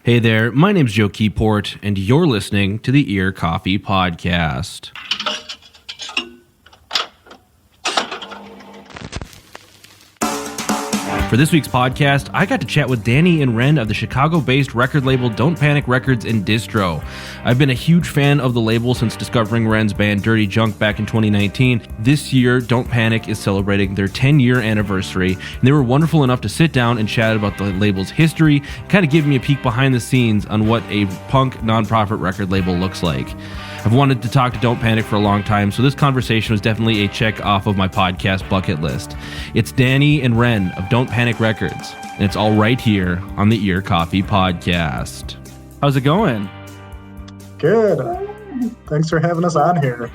Hey there, my name's Joe Keyport, and you're listening to the Ear Coffee Podcast. For this week's podcast, I got to chat with Danny and Ren of the Chicago-based record label Don't Panic Records and Distro. I've been a huge fan of the label since discovering Ren's band Dirty Junk back in 2019. This year, Don't Panic is celebrating their 10-year anniversary, and they were wonderful enough to sit down and chat about the label's history, kind of give me a peek behind the scenes on what a punk nonprofit record label looks like. I've wanted to talk to Don't Panic for a long time, so this conversation was definitely a check off of my podcast bucket list. It's Danny and Ren of Don't Panic Records, and it's all right here on the Ear Coffee Podcast. How's it going? Good. Thanks for having us on here.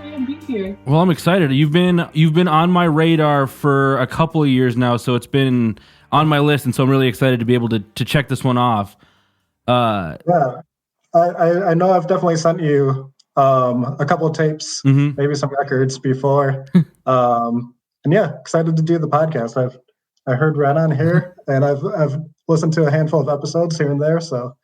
Well, I'm excited. You've been on my radar for a couple of years now, so it's been on my list, and so I'm really excited to be able to check this one off. I know I've definitely sent you a couple of tapes, maybe some records before. And yeah, excited to do the podcast. I heard Ren on here, and I've listened to a handful of episodes here and there, so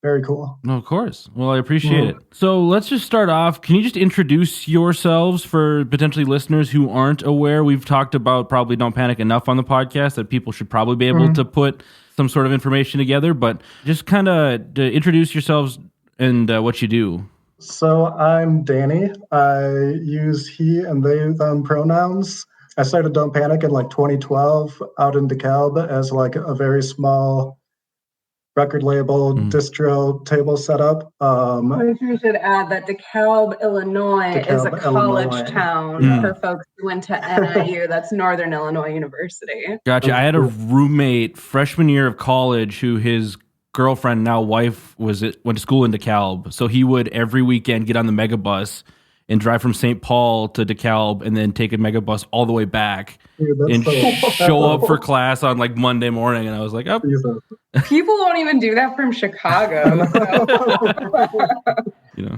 very cool. No, of course. Well, I appreciate it. So let's just start off. Can you just introduce yourselves for potentially listeners who aren't aware? We've talked about probably Don't Panic enough on the podcast that people should probably be able to put some sort of information together, but just kind of introduce yourselves and what you do. So I'm Danny. I use he and they, them pronouns. I started Don't Panic in 2012 out in DeKalb as a very small record label distro table setup. I should add that DeKalb, Illinois is a college town for folks who went to NIU. That's Northern Illinois University. Gotcha. I had a roommate freshman year of college who his girlfriend, now wife, went to school in DeKalb. So he would every weekend get on the megabus and drive from St. Paul to DeKalb and then take a megabus all the way back and show up for class on Monday morning. And I was like, oh. People don't even do that from Chicago. Yeah,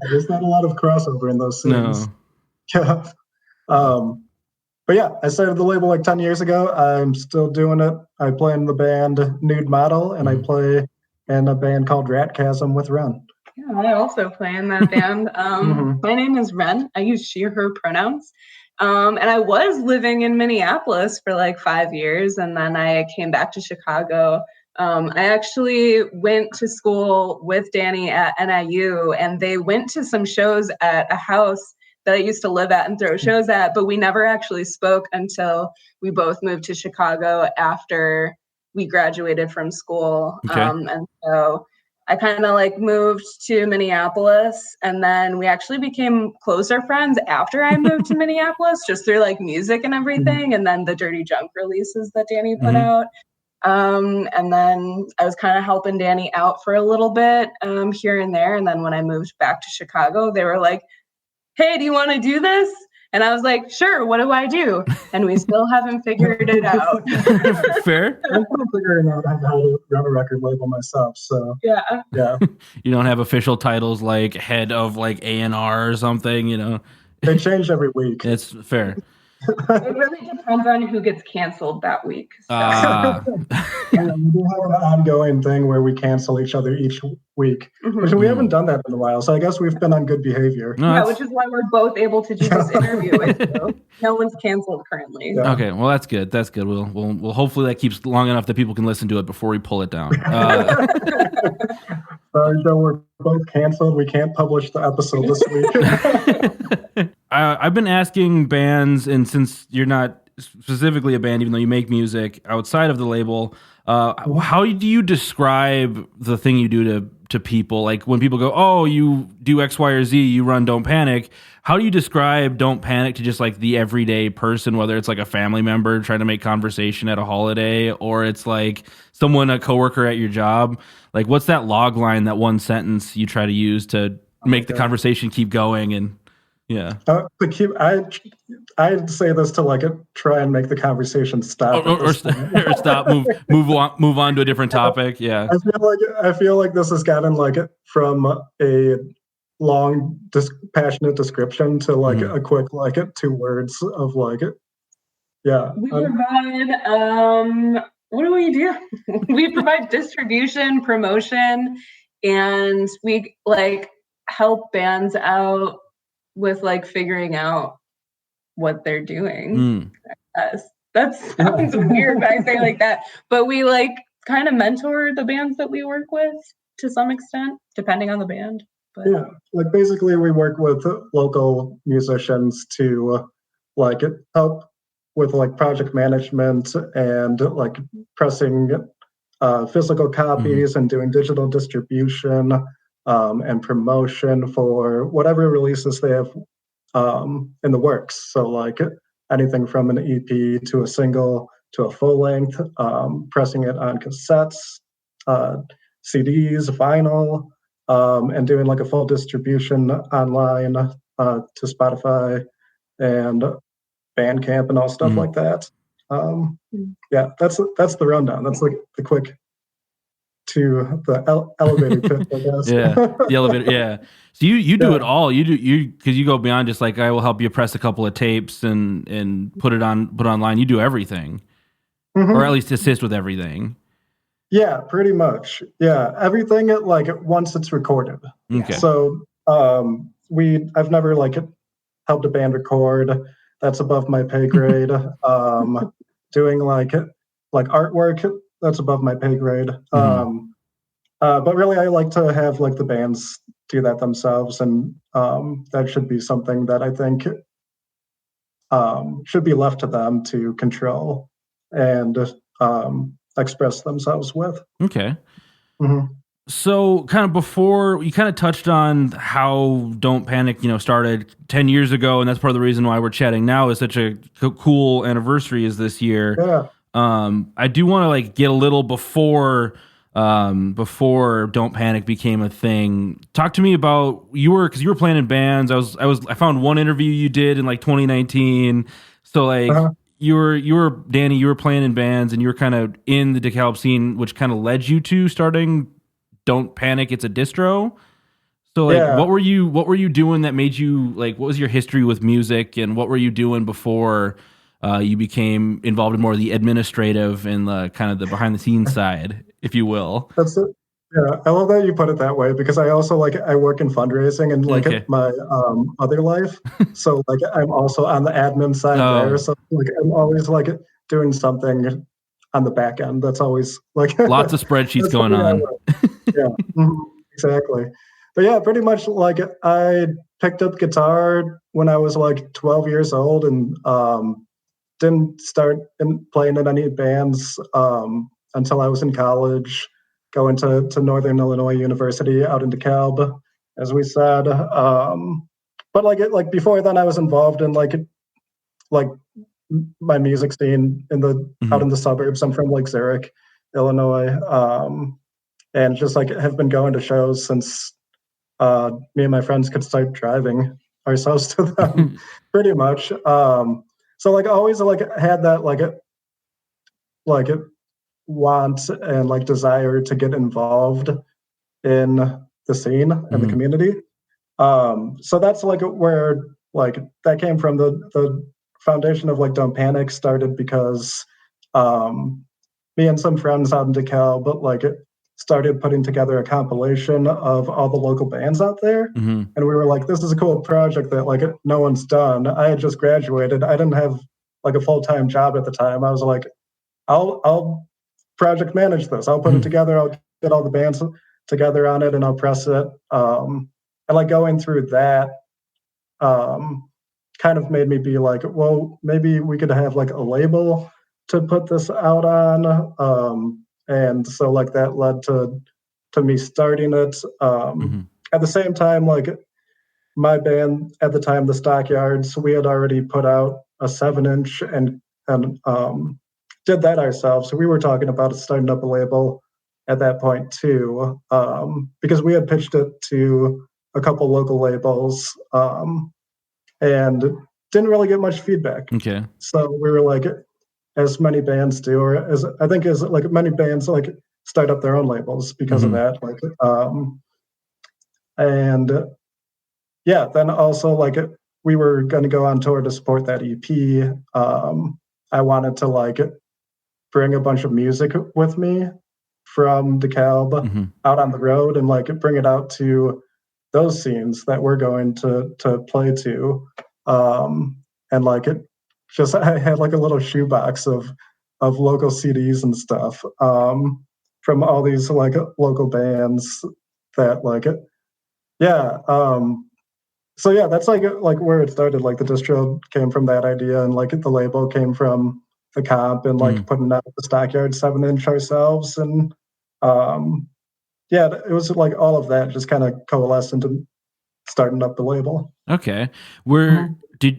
there's not a lot of crossover in those scenes. No. Yeah. But yeah, I started the label 10 years ago. I'm still doing it. I play in the band Nude Model, and I play in a band called Ratchasm with Ren. Yeah, I also play in that band. My name is Ren. I use she, her pronouns. And I was living in Minneapolis for 5 years, and then I came back to Chicago. I actually went to school with Danny at NIU, and they went to some shows at a house that I used to live at and throw shows at, but we never actually spoke until we both moved to Chicago after we graduated from school. Okay. And so I kind of moved to Minneapolis, and then we actually became closer friends after I moved to Minneapolis, just through music and everything. And then the Dirty Junk releases that Danny put out. And then I was kind of helping Danny out for a little bit here and there. And then when I moved back to Chicago, they were like, hey, do you want to do this? And I was like, sure, what do I do? And we still haven't figured it out. Fair. I'm still figuring out how to run a record label myself. So yeah. You don't have official titles like head of A&R or something, They change every week. It's fair. It really depends on who gets canceled that week. So. We do have an ongoing thing where we cancel each other each week, which we haven't done that in a while. So I guess we've been on good behavior. Yeah, which is why we're both able to do this interview with you. No one's canceled currently. Yeah. Okay, well that's good. That's good. We'll hopefully that keeps long enough that people can listen to it before we pull it down. Sorry, Joe, we're both canceled. We can't publish the episode this week. I've been asking bands, and since you're not specifically a band, even though you make music outside of the label, how do you describe the thing you do to people? When people go, oh, you do X, Y, or Z, you run Don't Panic. How do you describe Don't Panic to just the everyday person, whether it's a family member trying to make conversation at a holiday, or it's someone, a coworker at your job? What's that log line, that one sentence you try to use to make the conversation keep going? And yeah. I'd say this to try and make the conversation stop. Or stop, move on to a different topic. Yeah. I feel like this has gotten from a long, passionate description to a quick 2 words of yeah. We provide what do we do? We provide distribution, promotion, and we like help bands out with like figuring out what they're doing. That sounds weird when I say like that, but we like kind of mentor the bands that we work with to some extent, depending on the band. But yeah, like basically we work with local musicians to like help with like project management and like pressing physical copies and doing digital distribution and promotion for whatever releases they have in the works. So like anything from an EP to a single to a full length, pressing it on cassettes, CDs, vinyl, and doing like a full distribution online to Spotify and Bandcamp and all stuff like that. Yeah, that's the rundown. That's like the quick to the elevator pitch, I guess. Yeah, the elevator. Yeah. So you do it all. You because you go beyond just like I will help you press a couple of tapes and put online. You do everything, or at least assist with everything. Yeah, pretty much. Yeah, everything like once it's recorded. Okay. So I've never like helped a band record. That's above my pay grade. Doing like artwork, that's above my pay grade. But really, I like to have like the bands do that themselves, and that should be something that I think should be left to them to control and express themselves with. Okay. So kind of before you kind of touched on how Don't Panic, started 10 years ago. And that's part of the reason why we're chatting now is such a cool anniversary is this year. Yeah. I do want to like get a little before Don't Panic became a thing. Talk to me about because you were playing in bands. I found one interview you did in like 2019. So like you were Danny, you were playing in bands and you were kind of in the DeKalb scene, which kind of led you to starting Don't Panic, It's a Distro. So like what were you doing that made you like, what was your history with music and what were you doing before you became involved in more of the administrative and the kind of the behind the scenes side, if you will? That's it. Yeah, I love that you put it that way because I also I work in fundraising and my other life. So like I'm also on the admin side there. So like I'm always like doing something on the back end. That's always like lots of spreadsheets going on. Yeah, exactly. But yeah, pretty much like I picked up guitar when I was like 12 years old and didn't start playing in any bands until I was in college, going to Northern Illinois University out in DeKalb, as we said. But like before then, I was involved in like my music scene out in the suburbs. I'm from Lake Zurich, Illinois, and just like have been going to shows since me and my friends could start driving ourselves to them, pretty much. So like always like had that like want and like desire to get involved in the scene and the community. So that's like where like that came from. The foundation of like Don't Panic started because me and some friends out in DeKalb like started putting together a compilation of all the local bands out there. And we were like, this is a cool project that like no one's done. I had just graduated. I didn't have like a full-time job at the time. I was like, I'll project manage this. I'll put it together. I'll get all the bands together on it and I'll press it. And like going through that kind of made me be like, well, maybe we could have like a label to put this out on. And so like that led to me starting it. At the same time, like my band at the time, the Stockyards, we had already put out a 7-inch and did that ourselves. So we were talking about starting up a label at that point too, because we had pitched it to a couple local labels and didn't really get much feedback. Okay. So we were like, as many bands do, or as I think as like many bands like start up their own labels because of that. Like, and yeah, then also like we were going to go on tour to support that EP. I wanted to like bring a bunch of music with me from DeKalb out on the road and like bring it out to those scenes that we're going to play to. And like it just, I had like a little shoebox of local CDs and stuff from all these like local bands that like it. Yeah. So yeah, that's like where it started. Like the distro came from that idea, and like the label came from the comp, and like putting out the Stockyard 7-inch ourselves, and yeah, it was like all of that just kind of coalesced into starting up the label. Okay,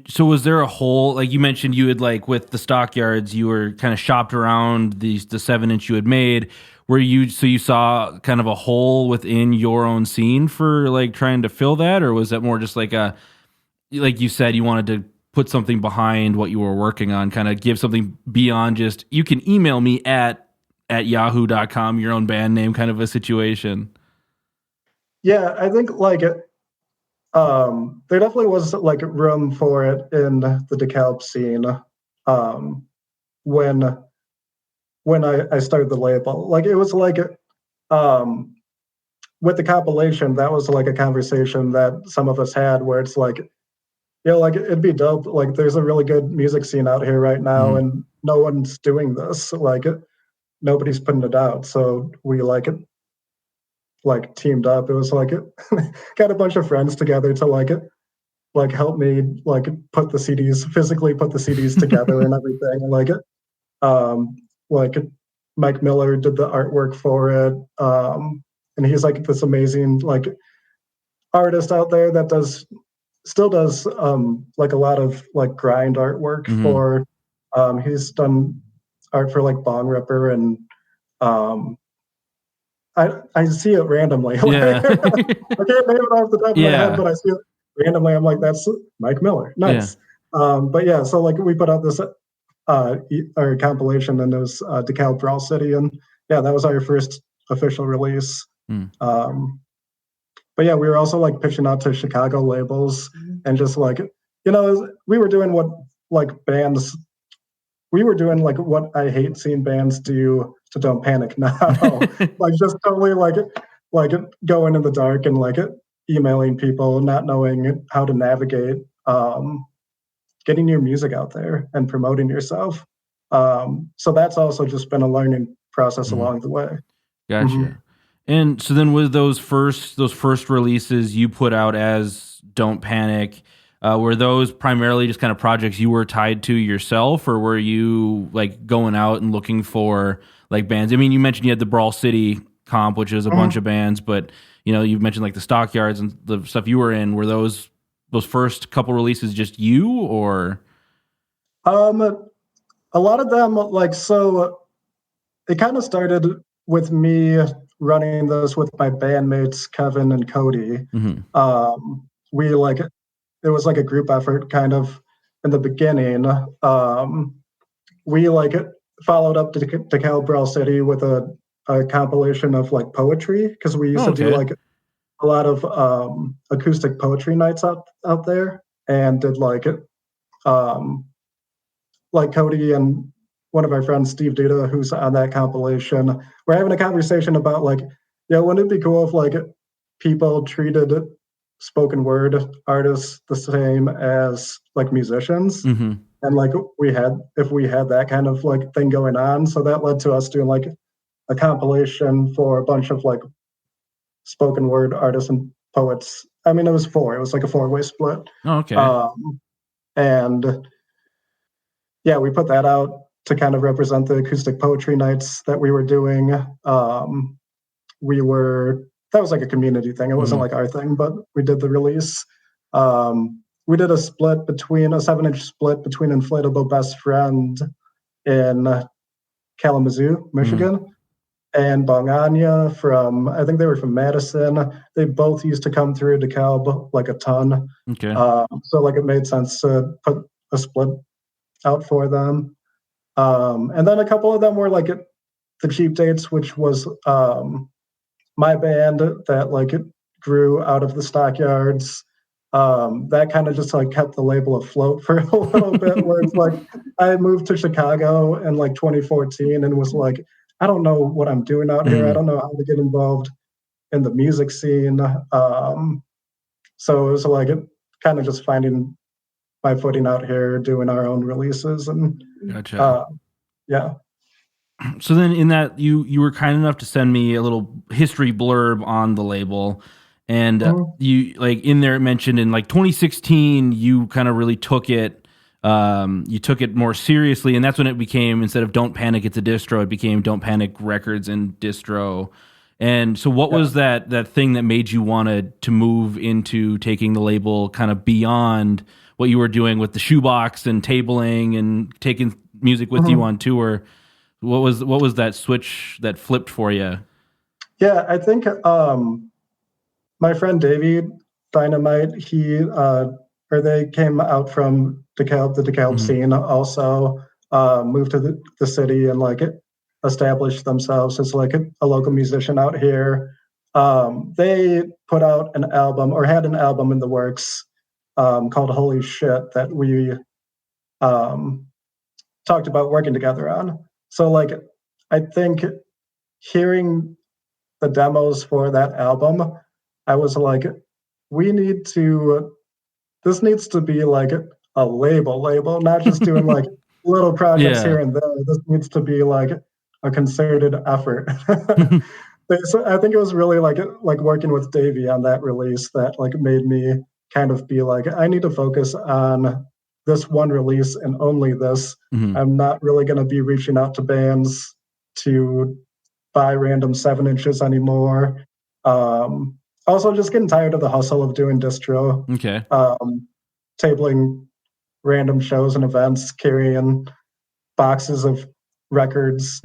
so was there a whole, like you mentioned, you had like with the Stockyards, you were kind of shopped around the 7-inch you had made. So you saw kind of a hole within your own scene for like trying to fill that, or was that more just like like you said, you wanted to put something behind what you were working on, kind of give something beyond just, you can email me at yahoo.com, your own band name kind of a situation? Yeah, I think like there definitely was like room for it in the DeKalb scene when I started the label. Like it was like with the compilation, that was like a conversation that some of us had where it's like, like it'd be dope. Like there's a really good music scene out here right now and no one's doing this. Like nobody's putting it out. So we like teamed up. It was like got a bunch of friends together to like help me like physically put the CDs together and everything. And like Mike Miller did the artwork for it. And he's like this amazing like artist out there that still does like a lot of like grind artwork for he's done art for like Bong Ripper and I see it randomly. Yeah. I can't name it off the top of my head, but I see it randomly. I'm like, that's Mike Miller. Nice. Yeah. But yeah, so like we put out this our compilation, and it was DeKalb Brawl City, and yeah, that was our first official release. But yeah, we were also like pitching out to Chicago labels and just like, we were doing what I hate seeing bands do to Don't Panic now. Like just totally like going in the dark and like emailing people, not knowing how to navigate getting your music out there and promoting yourself. So that's also just been a learning process along the way. Gotcha. And so then with those first releases you put out as Don't Panic, were those primarily just kind of projects you were tied to yourself, or were you like going out and looking for like bands? I mean, you mentioned you had the Brawl City comp, which is a bunch of bands, but you mentioned like the Stockyards and the stuff you were in. Were those first couple releases just you, or? A lot of them, like, so it kind of started with me running this with my bandmates, Kevin and Cody. We like, it was like a group effort kind of in the beginning. We like followed up to DeKalb Brawl City with a compilation of like poetry, because we used to do like a lot of acoustic poetry nights out there, and did like Cody and one of our friends, Steve Duda, who's on that compilation, we're having a conversation about like, wouldn't it be cool if like people treated spoken word artists the same as like musicians? And like if we had that kind of like thing going on. So that led to us doing like a compilation for a bunch of like spoken word artists and poets. I mean, it was like a 4-way split. And yeah, we put that out to kind of represent the acoustic poetry nights that we were doing. That was like a community thing. It wasn't like our thing, but we did the release. We did a 7-inch split between Inflatable Best Friend in Kalamazoo, Michigan, and Bonganya I think they were from Madison. They both used to come through DeKalb like a ton. So like it made sense to put a split out for them. And then a couple of them were like the Cheap Dates, which was my band that like grew out of the Stockyards. that kind of just like kept the label afloat for a little bit. Where it's like I moved to Chicago in like 2014 and was like, I don't know what I'm doing out here. I don't know how to get involved in the music scene. So it was like kind of just finding my footing out here, doing our own releases, and gotcha. Yeah. So then in that, you were kind enough to send me a little history blurb on the label. And you like in there it mentioned in like 2016, you kind of really took it. You took it more seriously, and that's when it became, instead of Don't Panic, It's a Distro, it became Don't Panic Records and Distro. And so what was that thing that made you want to move into taking the label kind of beyond what you were doing with the shoebox and tabling and taking music with you on tour? What was that switch that flipped for you? Yeah, I think my friend Davey Dynamite, they came out from DeKalb, the DeKalb scene, also moved to the city and like established themselves as like a local musician out here. They put out an album, or had an album in the works, called Holy Shit, that we talked about working together on. So like, I think hearing the demos for that album, I was like, this needs to be like a label, not just doing like little projects here and there. This needs to be like a concerted effort. So I think it was really like working with Davey on that release that like made me kind of be like, I need to focus on this one release and only this. I'm not really going to be reaching out to bands to buy random 7-inches anymore. Also just getting tired of the hustle of doing distro. Okay. Tabling random shows and events, carrying boxes of records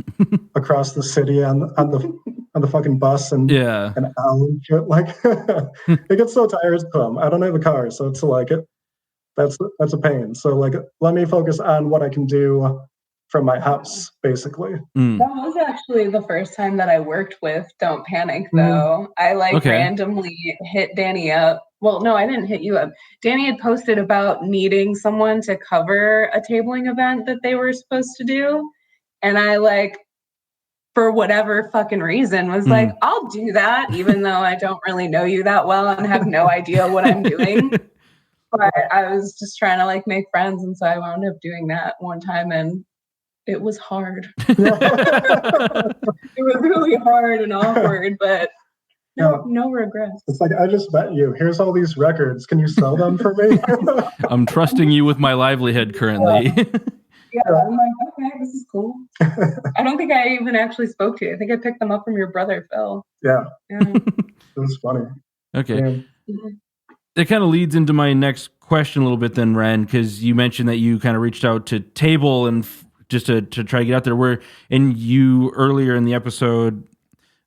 across the city on the fucking bus and an owl and shit. Like it gets so tiresome. I don't have a car, so it's like that's a pain. So like let me focus on what I can do from my house, basically. That was actually the first time that I worked with Don't Panic, though. I randomly hit Danny up. Well, no, I didn't hit you up. Danny had posted about needing someone to cover a tabling event that they were supposed to do. And I for whatever fucking reason was like, I'll do that, even though I don't really know you that well and have no idea what I'm doing. But I was just trying to make friends. And so I wound up doing that one time, and it was hard. It was really hard and awkward, but no regrets. It's like, I just met you. Here's all these records. Can you sell them for me? I'm trusting you with my livelihood currently. Yeah, I'm like, okay, this is cool. I don't think I even actually spoke to you. I think I picked them up from your brother, Phil. Yeah. It was funny. Okay. That kind of leads into my next question a little bit then, Ren, because you mentioned that you kind of reached out to Table and just to try to get out there. And you earlier in the episode,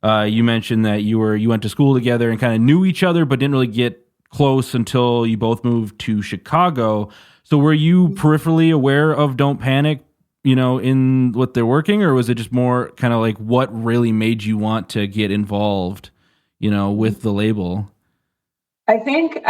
you mentioned that you went to school together and kind of knew each other, but didn't really get close until you both moved to Chicago. So were you peripherally aware of Don't Panic, in what they're working, or was it just more kind of like what really made you want to get involved, with the label? I think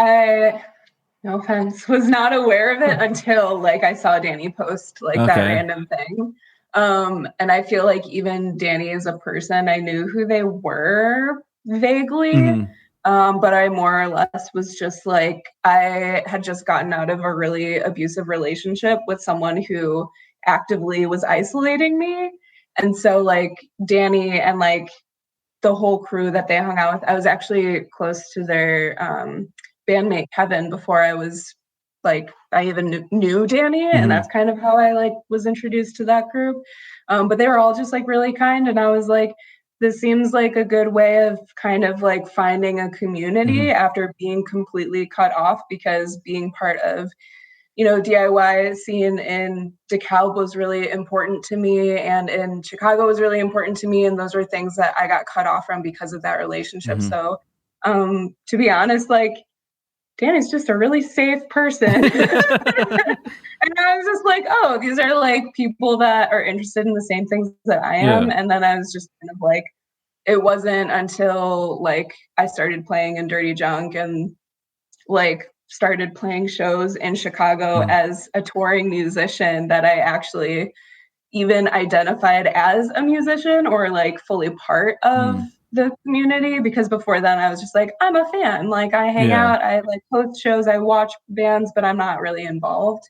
no offense, was not aware of it until I saw Danny post that random thing. And I feel like even Danny as a person, I knew who they were vaguely. But I more or less was just I had just gotten out of a really abusive relationship with someone who actively was isolating me. And so Danny and the whole crew that they hung out with, I was actually close to their bandmate Kevin before I was I even knew Danny. And that's kind of how I was introduced to that group. But they were all just really kind. And I was like, this seems like a good way of kind of finding a community after being completely cut off, because being part of, DIY scene in DeKalb was really important to me, and in Chicago was really important to me. And those were things that I got cut off from because of that relationship. So to be honest, Danny's just a really safe person. And I was just like, oh, these are people that are interested in the same things that I am. And then I was just kind of it wasn't until I started playing in Dirty Junk and started playing shows in Chicago as a touring musician that I actually even identified as a musician or like fully part of the community, because before then I was just like, I'm a fan, like I hang out, I like host shows, I watch bands, but I'm not really involved.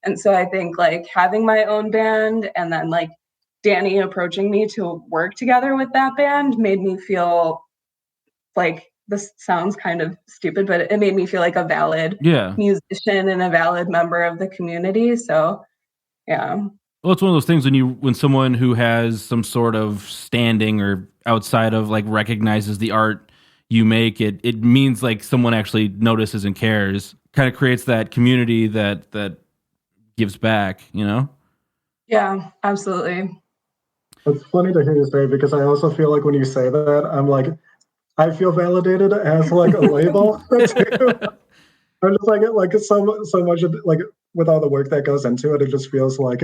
And so I think like having my own band and then like Danny approaching me to work together with that band made me feel like, this sounds kind of stupid, but it made me feel like a valid musician and a valid member of the community. So yeah. Well, it's one of those things when someone who has some sort of standing or outside of like recognizes the art you make, it means like someone actually notices and cares. Kind of creates that community that gives back, you know? Yeah, absolutely. It's funny to hear you say, because I also feel like when you say that, I'm like, I feel validated as like a label too. I'm just like so much of, like, with all the work that goes into it, it just feels like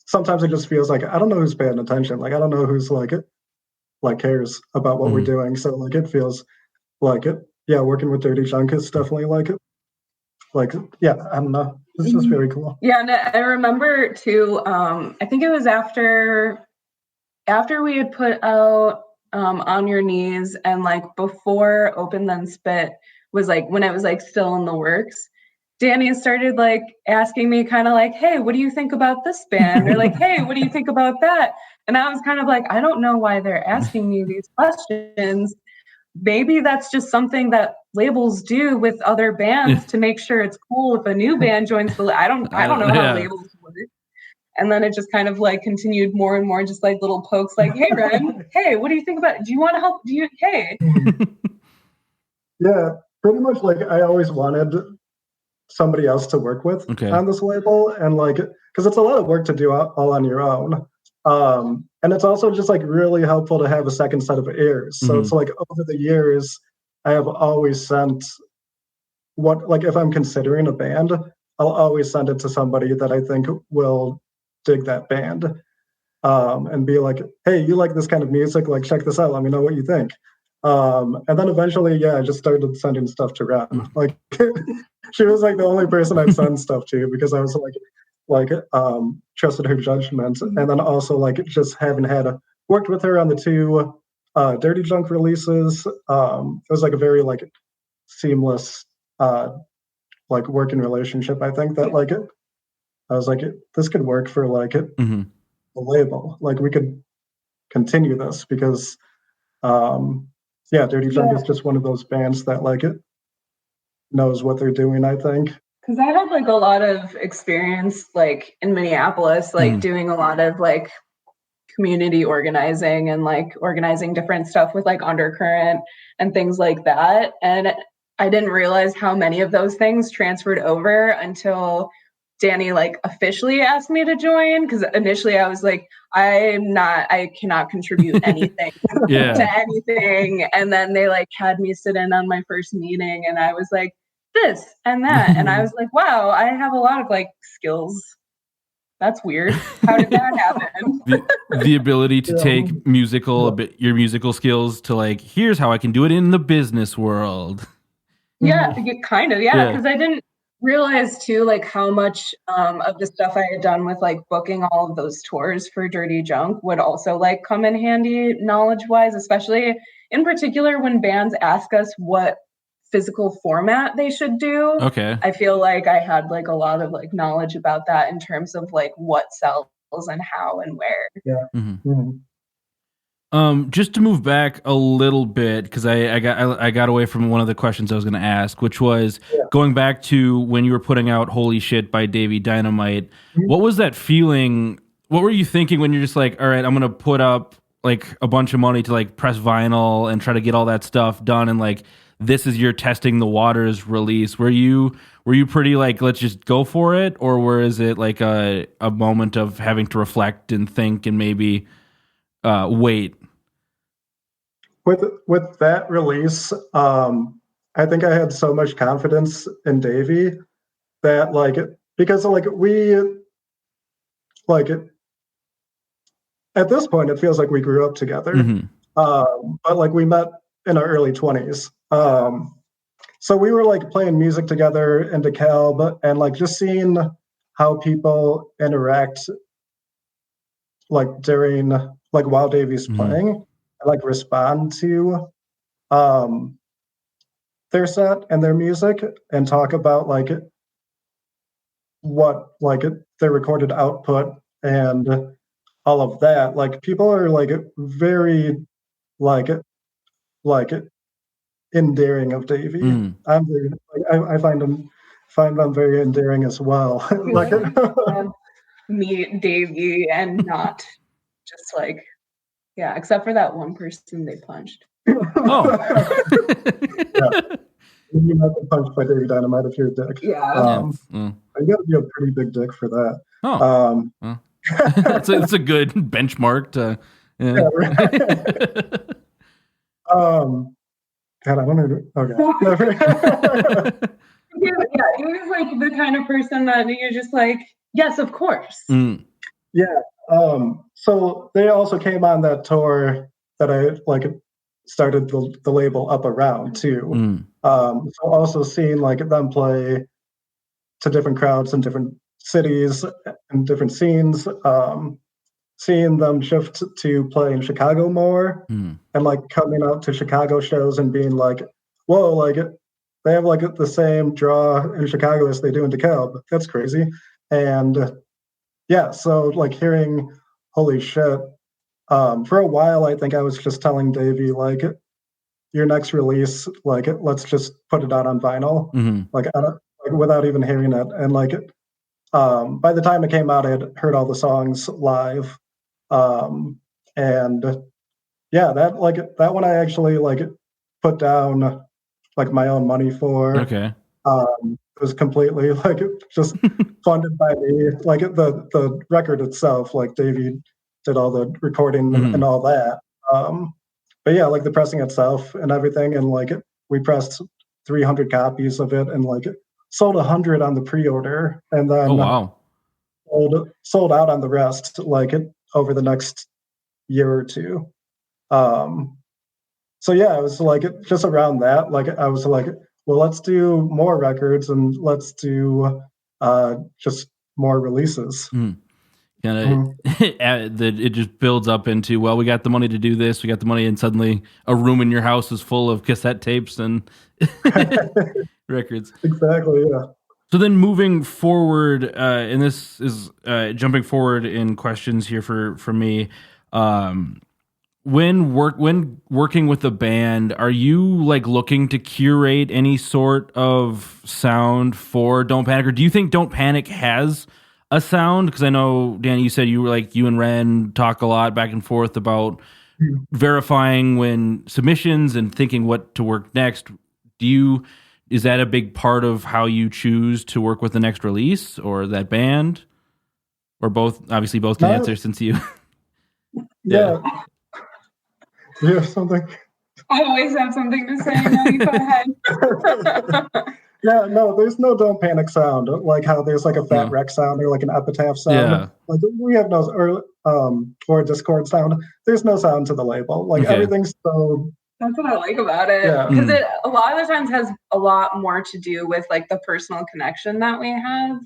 sometimes it just feels like I don't know who's paying attention. Like I don't know who's like cares about what we're doing. So like it feels like it. Yeah, working with Dirty Junk is definitely like yeah. I don't know. It's just very cool. Yeah, and I remember too. I think it was after we had put out On Your Knees, and like before Open Then Spit was like when it was like still in the works. Danny started like asking me kind of like, hey, what do you think about this band? Or like, hey, what do you think about that? And I was kind of like, I don't know why they're asking me these questions. Maybe that's just something that labels do with other bands to make sure it's cool if a new band joins the I don't know how labels work. And then it just kind of like continued more and more, just like little pokes like, hey, Ren, hey, what do you think about it? Do you want to help? Hey. Yeah, pretty much like I always wanted somebody else to work with on this label, and like because it's a lot of work to do all on your own, and it's also just like really helpful to have a second set of ears. So it's like over the years I have always sent like if I'm considering a band, I'll always send it to somebody that I think will dig that band, and be like, hey, you like this kind of music, like check this out, let me know what you think. And then eventually, I just started sending stuff to Ren. Like she was like the only person I'd send stuff to, because I was like trusted her judgment. And then also like just having worked with her on the two Dirty Junk releases, it was like a very like seamless like working relationship. I think that like I was like, this could work for like the label. Like we could continue this because Dirty Junk is just one of those bands that like it knows what they're doing, I think. Because I had like a lot of experience like in Minneapolis, like doing a lot of like community organizing and like organizing different stuff with like Undercurrent and things like that. And I didn't realize how many of those things transferred over until Danny like officially asked me to join, because initially I was like, I cannot contribute anything to anything. And then they like had me sit in on my first meeting, and I was like, this and that. And I was like, wow, I have a lot of like skills. That's weird. How did that happen? the ability to take your musical skills to like, here's how I can do it in the business world. Yeah, kind of. Because I didn't realize too like how much of the stuff I had done with like booking all of those tours for Dirty Junk would also like come in handy knowledge wise, especially in particular when bands ask us what physical format they should do. I feel like I had like a lot of like knowledge about that in terms of like what sells and how and where. Just to move back a little bit, because I got away from one of the questions I was going to ask, which was going back to when you were putting out Holy Shit by Davey Dynamite. What was that feeling? What were you thinking when you're just like, all right, I'm going to put up like a bunch of money to like press vinyl and try to get all that stuff done, and like this is your testing the waters release? Were you pretty like, let's just go for it, or was it like a moment of having to reflect and think and maybe wait? With that release, I think I had so much confidence in Davey that like, because like we like at this point it feels like we grew up together, but like we met in our early 20s, so we were like playing music together in DeKalb, and like just seeing how people interact like during like while Davey's playing, and like respond to their set and their music, and talk about like what like their recorded output and all of that. Like people are like very like endearing of Davey. I'm very I find them very endearing as well. Like meet Davey and not just like except for that one person they punched. Oh. Yeah. You might be punched by Davey Dynamite if you're a dick. Yeah. You gotta be a pretty big dick for that. Oh. It's a good benchmark to right. God, I wonder. Okay. Yeah, he was like the kind of person that you're just like, yes, of course. Yeah. So they also came on that tour that I like started the label Up Around too. So also seeing like them play to different crowds in different cities and different scenes, seeing them shift to play in Chicago more, and like coming out to Chicago shows and being like, whoa, like they have like the same draw in Chicago as they do in DeKalb. That's crazy. And yeah, so like hearing, holy shit. For a while, I think I was just telling Davey, like, your next release, like, let's just put it out on vinyl, like, without even hearing it. And like, by the time it came out, I had heard all the songs live, and yeah, that one I actually like put down like my own money for. Okay. It was completely like just funded by me. Like the record itself, like Davey did all the recording and all that. But yeah, like the pressing itself and everything, and like we pressed 300 copies of it, and like sold 100 on the pre-order, and then sold out on the rest, like over the next year or two. So yeah, it was like just around that. Like I was like, well, let's do more records and let's do just more releases. It just builds up into, well, we got the money to do this, we got the money, and suddenly a room in your house is full of cassette tapes and records. Exactly, yeah. So then moving forward, and this is jumping forward in questions here for me. When working with a band, are you like looking to curate any sort of sound for Don't Panic, or do you think Don't Panic has a sound? Because I know, Danny, you said you and Ren talk a lot back and forth about verifying when submissions and thinking what to work next. Is that a big part of how you choose to work with the next release, or that band, or both? Obviously, both can answer since you. Yeah. You have something? I always have something to say. No, you go ahead. Yeah, no, there's no Don't Panic sound. Like how there's like a Fat Wreck sound or like an Epitaph sound. Yeah. Like we have no, or a Discord sound. There's no sound to the label. Like everything's so. That's what I like about it. Because it a lot of the times has a lot more to do with like the personal connection that we have.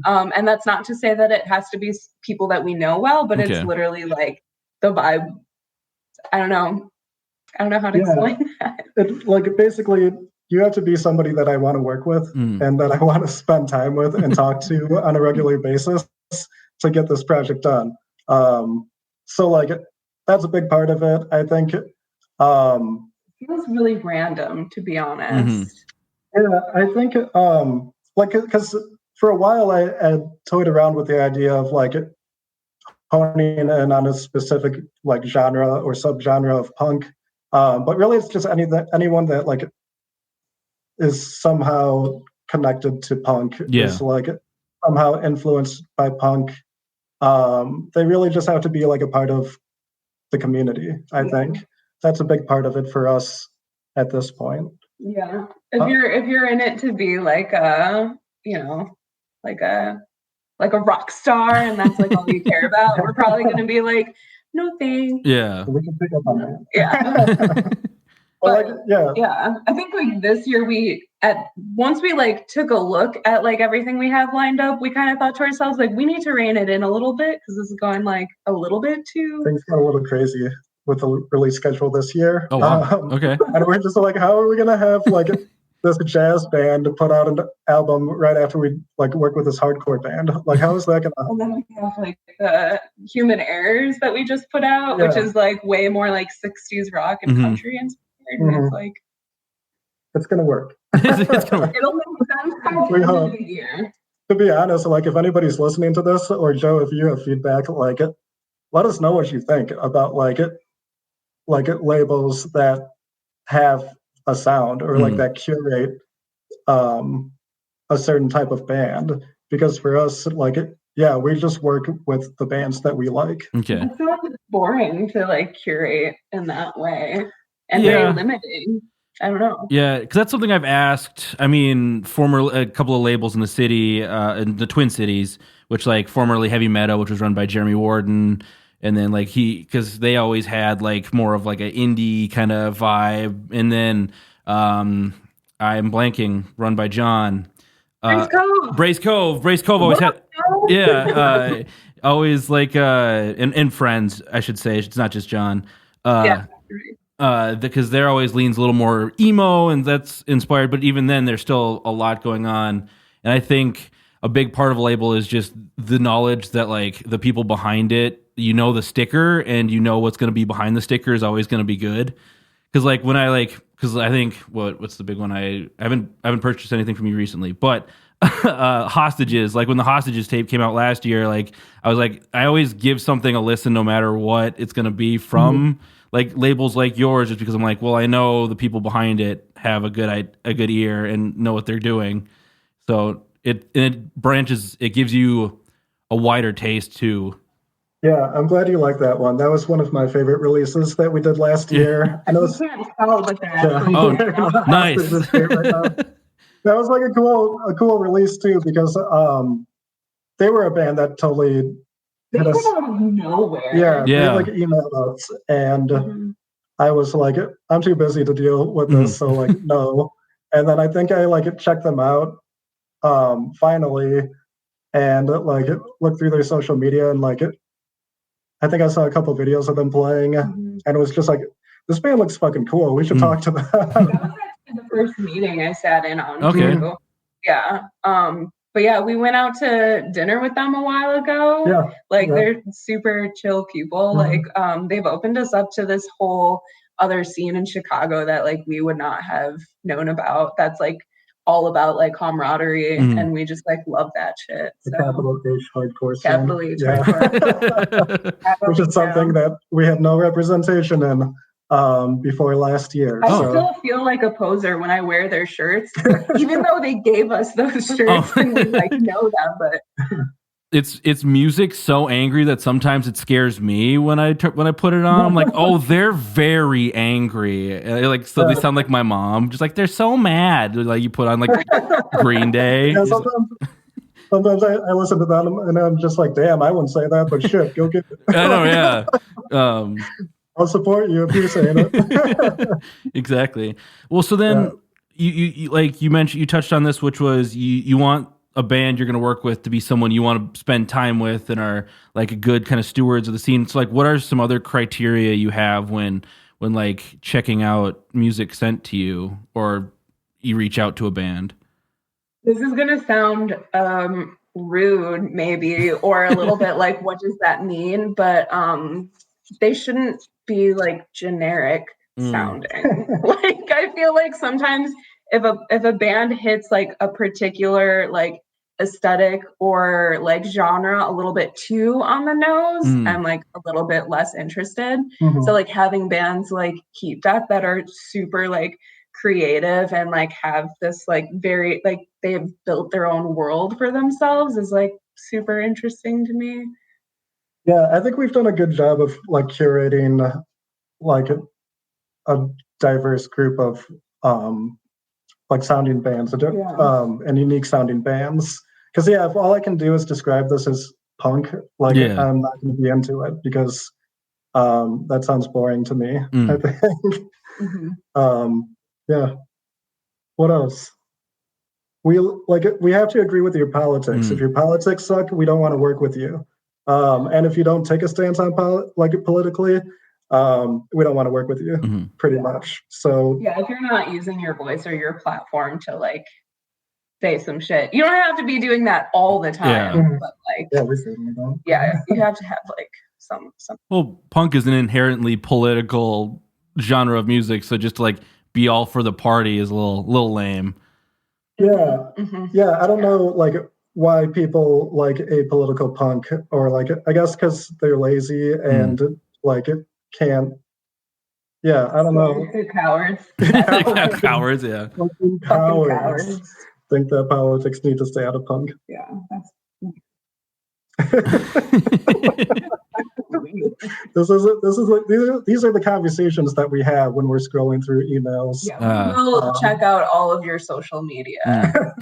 And that's not to say that it has to be people that we know well, but it's literally like the vibe. I don't know how to explain that. It's like basically you have to be somebody that I want to work with and that I want to spend time with and talk to on a regular basis to get this project done. So like that's a big part of it. I think it feels really random, to be honest. Yeah, I think like because for a while I toyed around with the idea of like honing in on a specific like genre or subgenre of punk, but really it's just anyone that like is somehow connected to punk, is like somehow influenced by punk. They really just have to be like a part of the community. I think that's a big part of it for us at this point. Yeah, if you're in it to be like a like a rock star, and that's like all you care about, we're probably going to be like, no thanks. Yeah, we can pick up on that. Yeah. But yeah, I think like this year once we like took a look at like everything we have lined up, we kind of thought to ourselves like we need to rein it in a little bit because this is going like a little bit too. Things got a little crazy with the release schedule this year. Oh wow. Okay. And we're just like, how are we gonna have like this jazz band to put out an album right after we like work with this hardcore band? Like, how is that gonna? And then we have like the Human Errors that we just put out, which is like way more like 60s rock and country inspired. And it's like it's gonna work. It's gonna work. It'll make sense by the end of the year. To be honest, like if anybody's listening to this, or Joe, if you have feedback, like let us know what you think about like labels that have a sound or like that curate a certain type of band. Because for us, like we just work with the bands that we like. Okay. I feel like it's boring to like curate in that way and very limiting. I don't know. Yeah, because that's something I've asked. I mean, a couple of labels in the city, in the Twin Cities, which like formerly Heavy Meadow, which was run by Jeremy Warden, and then like because they always had like more of like an indie kind of vibe, and then I'm blanking, run by John. Brace Cove always had, always like and friends, I should say. It's not just John. Because there always leans a little more emo, and that's inspired. But even then, there's still a lot going on. And I think a big part of a label is just the knowledge that like the people behind it, the sticker, and what's going to be behind the sticker is always going to be good. Because like when because I think what's the big one? I haven't purchased anything from you recently, but Hostages. Like when the Hostages tape came out last year, like I was like, I always give something a listen no matter what it's going to be from. Like labels like yours, just because I'm like, well, I know the people behind it have a good ear and know what they're doing. So it branches, it gives you a wider taste too. Yeah, I'm glad you like that one. That was one of my favorite releases that we did last year. I know can't tell, but they're actually nice. That was like a cool release too, because they were a band that totally. They came out of nowhere. Yeah. They like emailed us, and I was like, I'm too busy to deal with this, so like no. And then I think I like checked them out finally, and like looked through their social media, and like I think I saw a couple videos of them playing, and it was just like, this band looks fucking cool. We should talk to them. That was actually the first meeting I sat in on. Okay. Too. Yeah. But yeah, we went out to dinner with them a while ago. Yeah. Like they're super chill people. Like they've opened us up to this whole other scene in Chicago that like we would not have known about. That's like all about like camaraderie, and we just like love that shit. The capital H hardcore scene. Capital H hardcore. Which is something that we had no representation in before last year. I still feel like a poser when I wear their shirts, even though they gave us those shirts and we like know them. But it's music so angry that sometimes it scares me when I put it on. I'm like, oh, they're very angry. Like so they sound like my mom, just like they're so mad. Like you put on like Green Day. Yeah, sometimes I listen to them and I'm just like, damn, I wouldn't say that, but shit, go get it. I know, yeah. I'll support you if you're saying it. Exactly. Well, so then you like you mentioned, you touched on this, which was you want a band you're going to work with to be someone you want to spend time with and are like a good kind of stewards of the scene. So like, what are some other criteria you have when like checking out music sent to you or you reach out to a band? This is going to sound rude maybe, or a little bit like, what does that mean? But they shouldn't be like generic sounding. Like I feel like sometimes if a band hits like a particular like aesthetic or like genre a little bit too on the nose, I'm like a little bit less interested. So like having bands like Keep that are super like creative and like have this like very like they've built their own world for themselves is like super interesting to me. Yeah, I think we've done a good job of like curating like a diverse group of like sounding bands and unique sounding bands. Because if all I can do is describe this as punk, like I'm not going to be into it because that sounds boring to me. I think. Yeah. What else? We have to agree with your politics. If your politics suck, we don't want to work with you. And if you don't take a stance on politically, we don't want to work with you. Pretty much. So yeah, if you're not using your voice or your platform to like say some shit, you don't have to be doing that all the time. But like, we certainly don't. Yeah, you have to have like some. Well, punk is an inherently political genre of music, so just to like be all for the party is a little lame. Yeah, yeah. I don't know like why people like apolitical punk, or like I guess because they're lazy and like it can't. Yeah, I don't know. They're cowards. Cowards, yeah. Cowards. Think that politics need to stay out of punk. Yeah, that's. These are the conversations that we have when we're scrolling through emails. Yeah, we'll check out all of your social media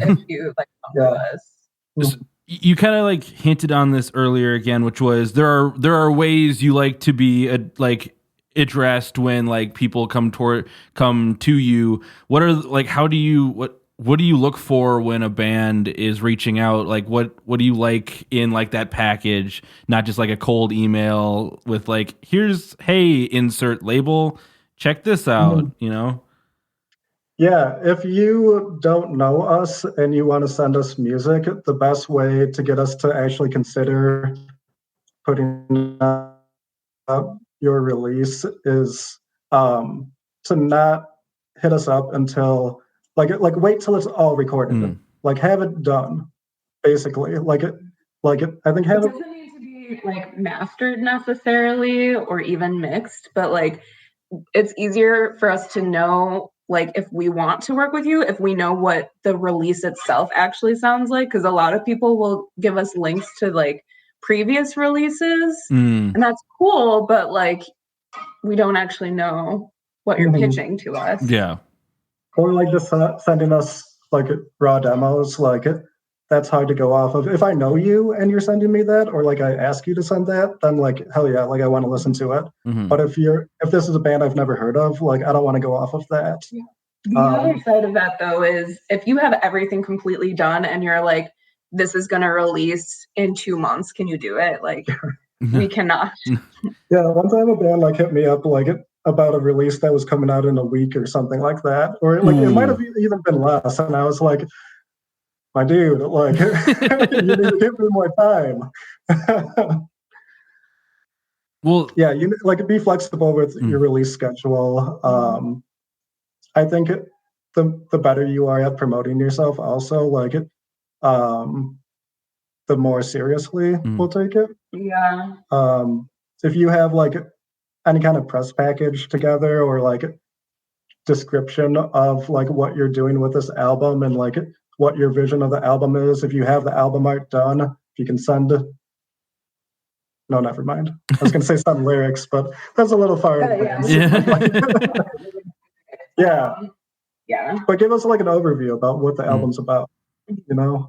if you like come to us. You kind of like hinted on this earlier again, which was there are ways you like to be like addressed when like people come to you. What are like how do you what do you look for when a band is reaching out? Like what do you like in like that package? Not just like a cold email with like, here's, hey, insert label, check this out, you know? Yeah, if you don't know us and you want to send us music, the best way to get us to actually consider putting up your release is to not hit us up until like wait till it's all recorded. Like have it done, basically. I think have it doesn't need to be like mastered necessarily or even mixed, but like it's easier for us to know like if we want to work with you, if we know what the release itself actually sounds like, because a lot of people will give us links to like previous releases and that's cool, but like we don't actually know what you're pitching to us. Yeah. Or like just sending us like raw demos, like that's hard to go off of. If I know you and you're sending me that, or like I ask you to send that, then like hell yeah, like I want to listen to it. But if this is a band I've never heard of, like I don't want to go off of that. Yeah. The other side of that though is if you have everything completely done and you're like, this is gonna release in 2 months, can you do it? Like we cannot. Yeah, one time a band like hit me up like about a release that was coming out in a week or something like that, or like it might have even been less, and I was like, my dude, like you need to give me more time. Well, yeah, you like be flexible with your release schedule. I think the better you are at promoting yourself, also like it, the more seriously we'll take it. Yeah. If you have like any kind of press package together or like description of like what you're doing with this album and like what your vision of the album is, if you have the album art done, if you can send no, never mind. I was gonna say some lyrics, but that's a little far. Yeah. But give us like an overview about what the album's about, you know?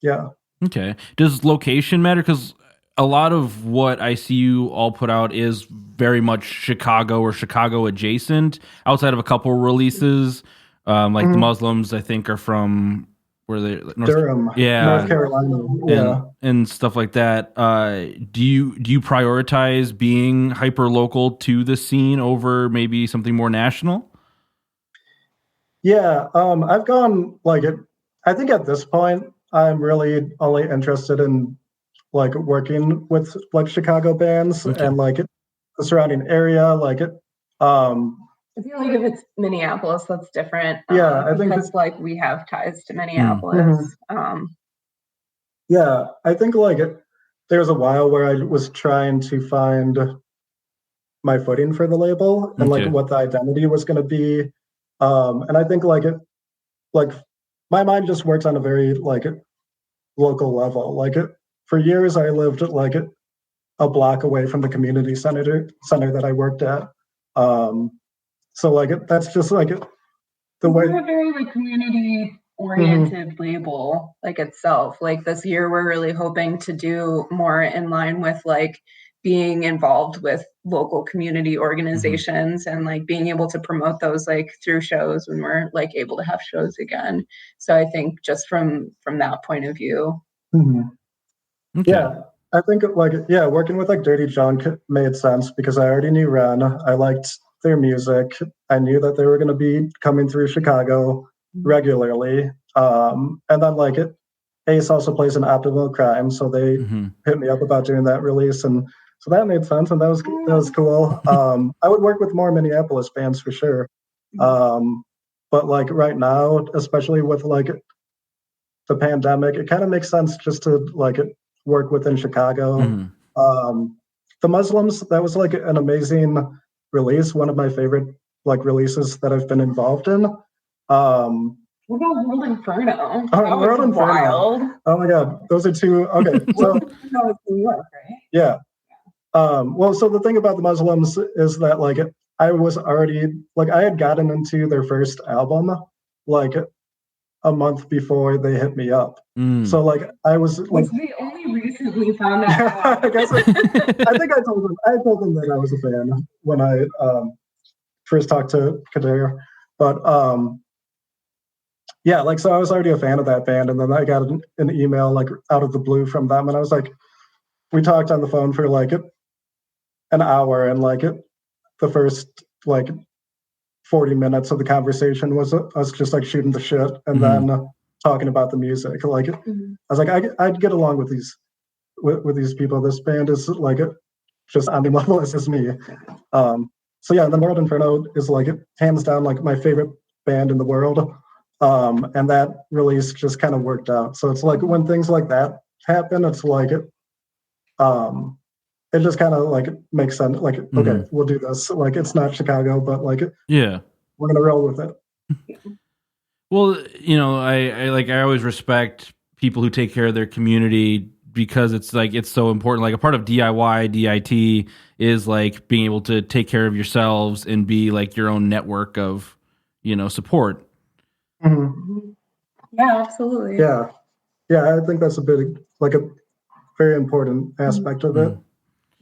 Yeah. Okay. Does location matter? Because a lot of what I see you all put out is very much Chicago or Chicago adjacent, outside of a couple releases. Like the Muslims, I think, are from where they Durham, North Carolina, and stuff like that. Do you prioritize being hyper local to the scene over maybe something more national? Yeah, I've gone like it. I think at this point, I'm really only interested in like working with like Chicago bands and like the surrounding area, like it. I feel like if it's Minneapolis, that's different. Yeah, I think because like we have ties to Minneapolis. Yeah, I think like there was a while where I was trying to find my footing for the label and like what the identity was going to be, and I think like my mind just works on a very like local level. Like for years, I lived like a block away from the community center that I worked at. So like that's just like the way. We're a very like community oriented label like itself. Like this year, we're really hoping to do more in line with like being involved with local community organizations and like being able to promote those like through shows when we're like able to have shows again. So I think just from that point of view. Okay. Yeah, I think like, yeah, working with like Dirty Junk made sense because I already knew Ren. I liked their music. I knew that they were going to be coming through Chicago regularly. And then like Ace also plays in Optimal Crime, so they hit me up about doing that release, and so that made sense, and that was cool. I would work with more Minneapolis bands for sure, but like right now, especially with like the pandemic, it kind of makes sense just to like work within Chicago. The Muslims, that was like an amazing release, one of my favorite like releases that I've been involved in. What about World Inferno? Oh, World Inferno. Wild. Oh my God, those are two. Okay, so New York, right? Yeah. Well, so the thing about the Muslims is that like I was already like I had gotten into their first album like a month before they hit me up. So like I was like we only recently found that out. I guess I think I told them that I was a fan when I first talked to Kadir, but yeah, like so I was already a fan of that band, and then I got an email like out of the blue from them, and I was like, we talked on the phone for like an hour, and like the first like 40 minutes of the conversation was us just like shooting the shit and then talking about the music. Like I was like, I'd get along with these people. This band is like just on the level as me. So yeah, the World Inferno is like hands down like my favorite band in the world. And that release just kind of worked out. So it's like when things like that happen, it's like it just kind of like makes sense. Like, okay, we'll do this. Like it's not Chicago, but like we're gonna roll with it. Well, you know, I always respect people who take care of their community because it's like it's so important. Like a part of DIY, DIT is like being able to take care of yourselves and be like your own network of, you know, support. Yeah, absolutely. Yeah, I think that's a very important aspect of it.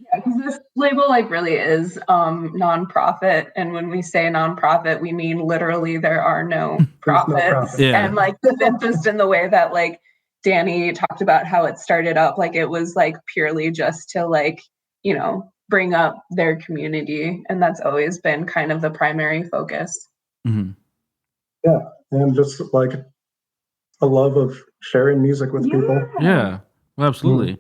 Yeah, because this label like really is nonprofit, and when we say nonprofit, we mean literally there are no profits. And like just in the way that like Danny talked about how it started up, like it was like purely just to like, you know, bring up their community, and that's always been kind of the primary focus. Yeah, and just like a love of sharing music with people. Yeah, well, absolutely.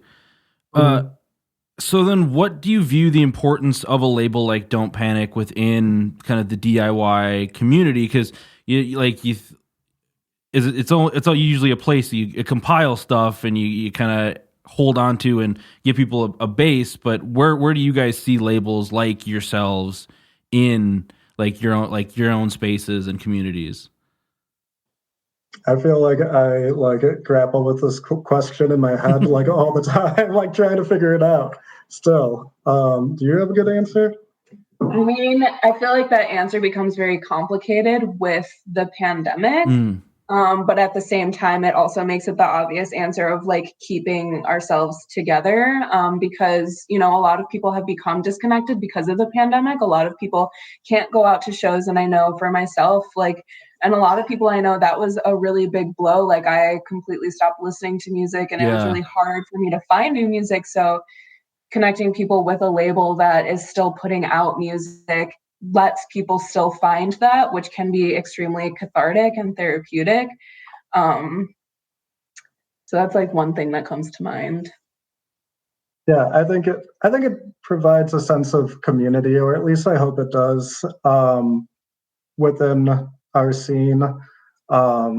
So then what do you view the importance of a label like Don't Panic within kind of the DIY community? Because it's all usually a place that you compile stuff and you kind of hold on to and give people a base. But where do you guys see labels like yourselves in like your own spaces and communities? I feel like I grapple with this question in my head like all the time, like trying to figure it out. Still, do you have a good answer? I mean, I feel like that answer becomes very complicated with the pandemic. But at the same time, it also makes it the obvious answer of like keeping ourselves together, because, you know, a lot of people have become disconnected because of the pandemic. A lot of people can't go out to shows. And I know for myself, like, and a lot of people I know, that was a really big blow. Like I completely stopped listening to music, and it was really hard for me to find new music. So connecting people with a label that is still putting out music lets people still find that, which can be extremely cathartic and therapeutic. So that's like one thing that comes to mind. Yeah, I think it provides a sense of community, or at least I hope it does, within our scene. I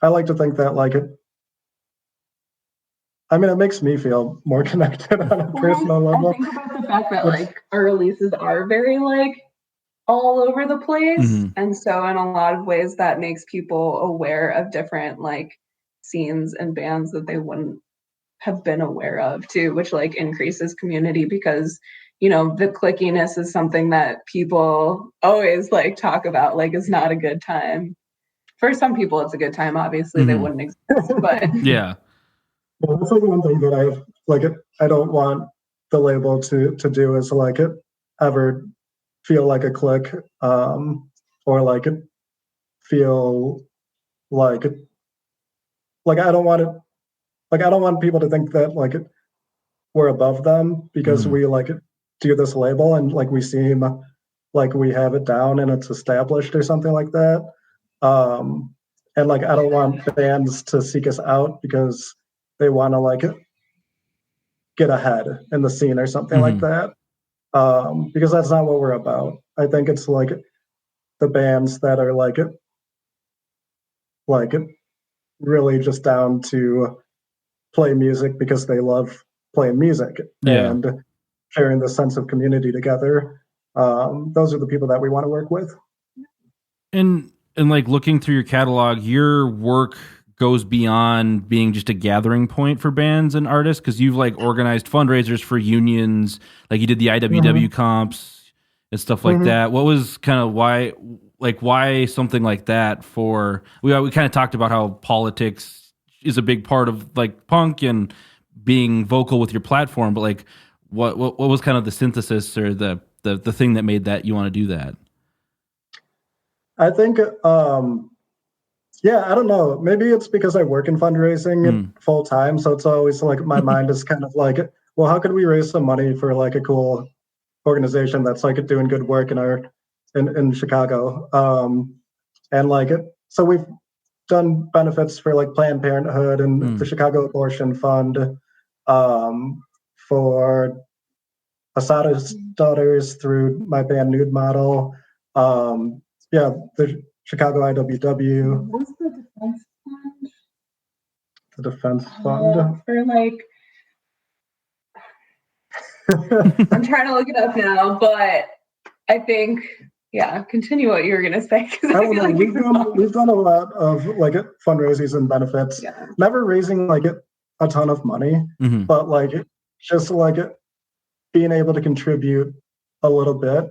like to think that like it makes me feel more connected on a personal level. I think about the fact that like our releases are very like all over the place. And so in a lot of ways that makes people aware of different like scenes and bands that they wouldn't have been aware of too, which like increases community because, you know, the clickiness is something that people always like talk about, like it's not a good time. For some people it's a good time, obviously they wouldn't exist, but yeah. Well, that's like one thing that I don't want the label to do is like ever feel like a clique, or like feel like I don't want it, like I don't want people to think that like we're above them because we like do this label and like we seem like we have it down and it's established or something like that. And like I don't want bands to seek us out because they want to like get ahead in the scene or something like that. Because that's not what we're about. I think it's like the bands that are like really just down to play music because they love playing music and sharing this sense of community together. Those are the people that we want to work with. And like looking through your catalog, your work goes beyond being just a gathering point for bands and artists, because you've like organized fundraisers for unions, like you did the IWW comps and stuff like that. What was kind of why something like that? For we kind of talked about how politics is a big part of like punk and being vocal with your platform, but like what was kind of the synthesis or the thing that made that you want to do that? I think I don't know. Maybe it's because I work in fundraising full time, so it's always like my mind is kind of like, well, how could we raise some money for like a cool organization that's like doing good work in Chicago? And like so we've done benefits for like Planned Parenthood and the Chicago Abortion Fund, for Asada's Daughters through my band Nude Model. The Chicago IWW. What's the defense fund? The defense fund. For like, I'm trying to look it up now, but I think, continue what you were going to say. We've done a lot of like fundraisers and benefits, never raising like a ton of money, but like just like being able to contribute a little bit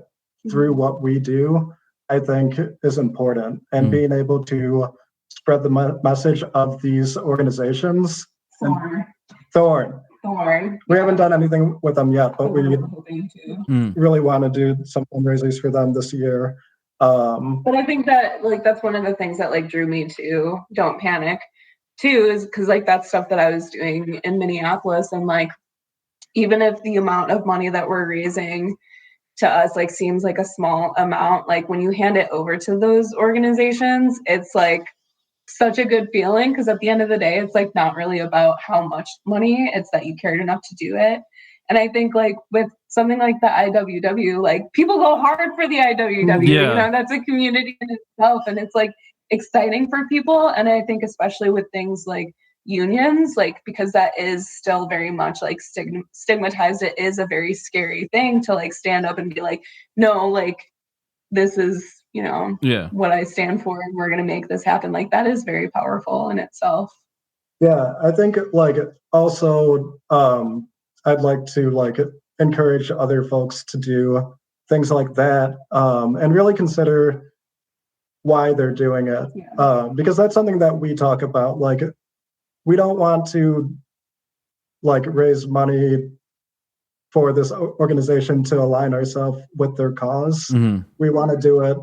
through what we do, I think is important, and being able to spread the message of these organizations. Thorn. We haven't done anything with them yet, but we really want to do some fundraisers for them this year. But I think that like that's one of the things that like drew me to Don't Panic too, is because like that's stuff that I was doing in Minneapolis, and like even if the amount of money that we're raising to us like seems like a small amount, like when you hand it over to those organizations, it's like such a good feeling, because at the end of the day it's like not really about how much money, it's that you cared enough to do it. And I think like with something like the IWW, like people go hard for the IWW, you know, that's a community in itself, and it's like exciting for people. And I think especially with things like unions, like because that is still very much like stigmatized, it is a very scary thing to like stand up and be like, no, like this is, you know, what I stand for, and we're going to make this happen. Like that is very powerful in itself. I think like also I'd like to like encourage other folks to do things like that, and really consider why they're doing it, because that's something that we talk about. Like we don't want to like raise money for this organization to align ourselves with their cause. We want to do it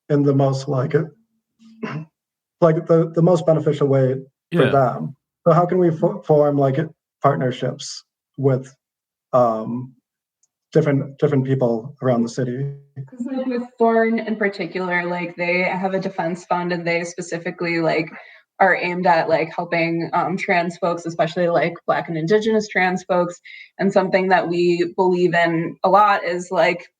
in the most like the most beneficial way for them. So how can we form like partnerships with different people around the city? Because like with Thorn in particular, like they have a defense fund, and they specifically like are aimed at like helping trans folks, especially like Black and Indigenous trans folks. And something that we believe in a lot is like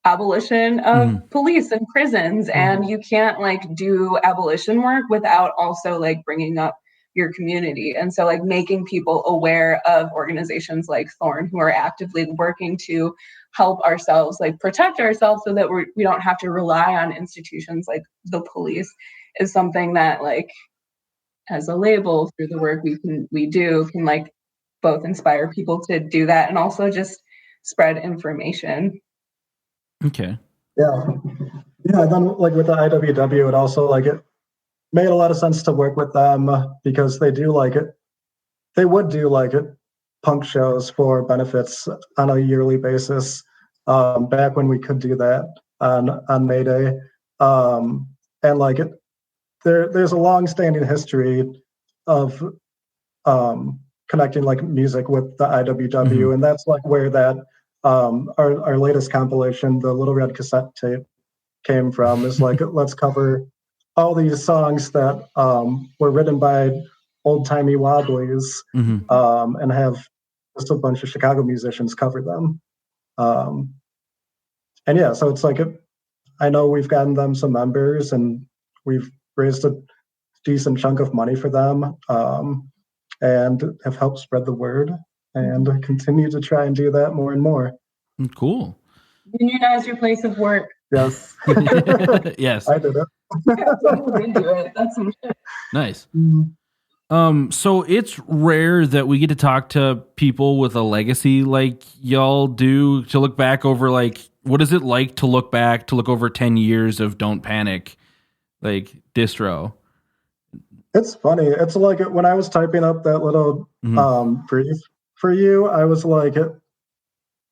abolition of police and prisons. And you can't like do abolition work without also like bringing up your community. And so like making people aware of organizations like Thorn, who are actively working to help ourselves, like protect ourselves, so that we don't have to rely on institutions like the police, is something that like as a label, through the work we do can like both inspire people to do that and also just spread information. Okay. Then like with the IWW, it also like it made a lot of sense to work with them because they do like it. They would do like it punk shows for benefits on a yearly basis. Back when we could do that on May Day, and like there's a long-standing history of connecting like music with the IWW, and that's like where that our latest compilation, the Little Red Cassette Tape, came from. Is like let's cover all these songs that were written by old-timey wobblies, and have just a bunch of Chicago musicians cover them. And yeah, so it's like I know we've gotten them some members, and we've raised a decent chunk of money for them, and have helped spread the word, and continue to try and do that more and more. Cool. Unionize your place of work. Yes. Yes. I did it. Do it. That's some shit. Nice. So it's rare that we get to talk to people with a legacy like y'all do, to look back over, like, what is it like to look over 10 years of Don't Panic, like Distro? It's funny. It's like when I was typing up that little brief for you, I was like,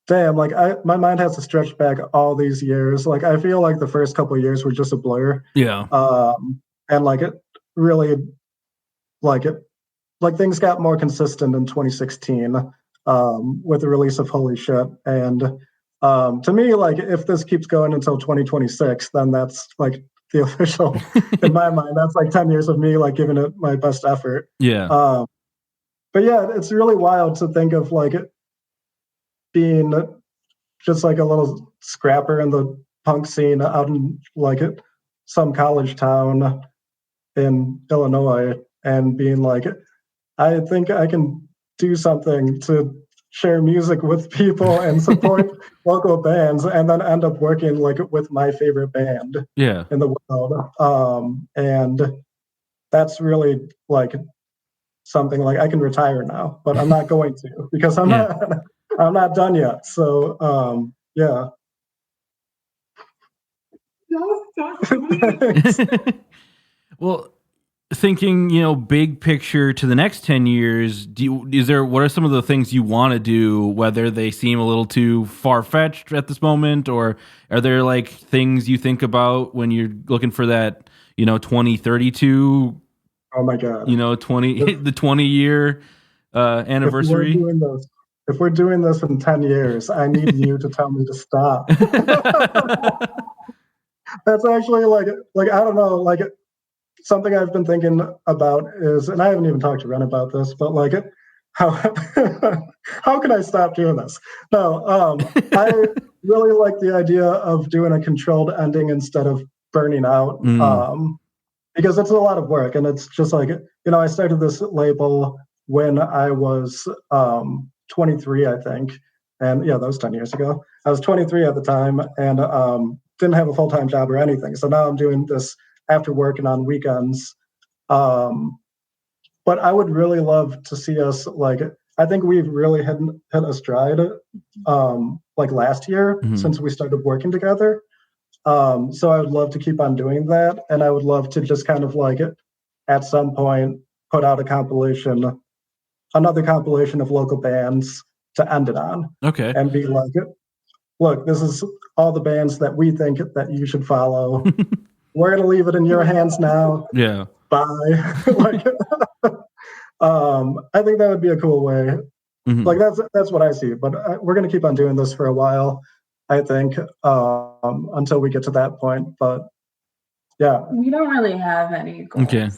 damn, like my mind has to stretch back all these years. Like I feel like the first couple of years were just a blur. Yeah. And like it really, like things got more consistent in 2016 with the release of Holy Shit. And to me, like if this keeps going until 2026, then that's like the official, in my mind, that's like 10 years of me like giving it my best effort. Yeah. But yeah, it's really wild to think of like it being just like a little scrapper in the punk scene out in like some college town in Illinois, and being like, I think I can do something to share music with people and support local bands, and then end up working like with my favorite band in the world. And that's really like something like I can retire now, but I'm not going to, because I'm not done yet. So yeah. Well, thinking, big picture to the next 10 years, what are some of the things you want to do, whether they seem a little too far-fetched at this moment, or are there like things you think about when you're looking for that, 2032? Oh my God. The 20-year anniversary? If we're doing this in 10 years, I need you to tell me to stop. That's actually like I don't know, like something I've been thinking about is, and I haven't even talked to Ren about this, but like how can I stop doing this? No, I really like the idea of doing a controlled ending instead of burning out, because it's a lot of work, and it's just like, I started this label when I was 23, I think, and yeah, that was 10 years ago. I was 23 at the time, and didn't have a full-time job or anything. So now I'm doing this after work and on weekends. But I would really love to see us, like, I think we've really hit a stride like last year since we started working together. So I would love to keep on doing that. And I would love to just kind of like at some point put out another compilation of local bands to end it on. Okay. And be like, look, this is all the bands that we think that you should follow. We're going to leave it in your hands now. Yeah. Bye. I think that would be a cool way. Like that's what I see. But we're going to keep on doing this for a while, I think, until we get to that point. But yeah. We don't really have any goals. Okay.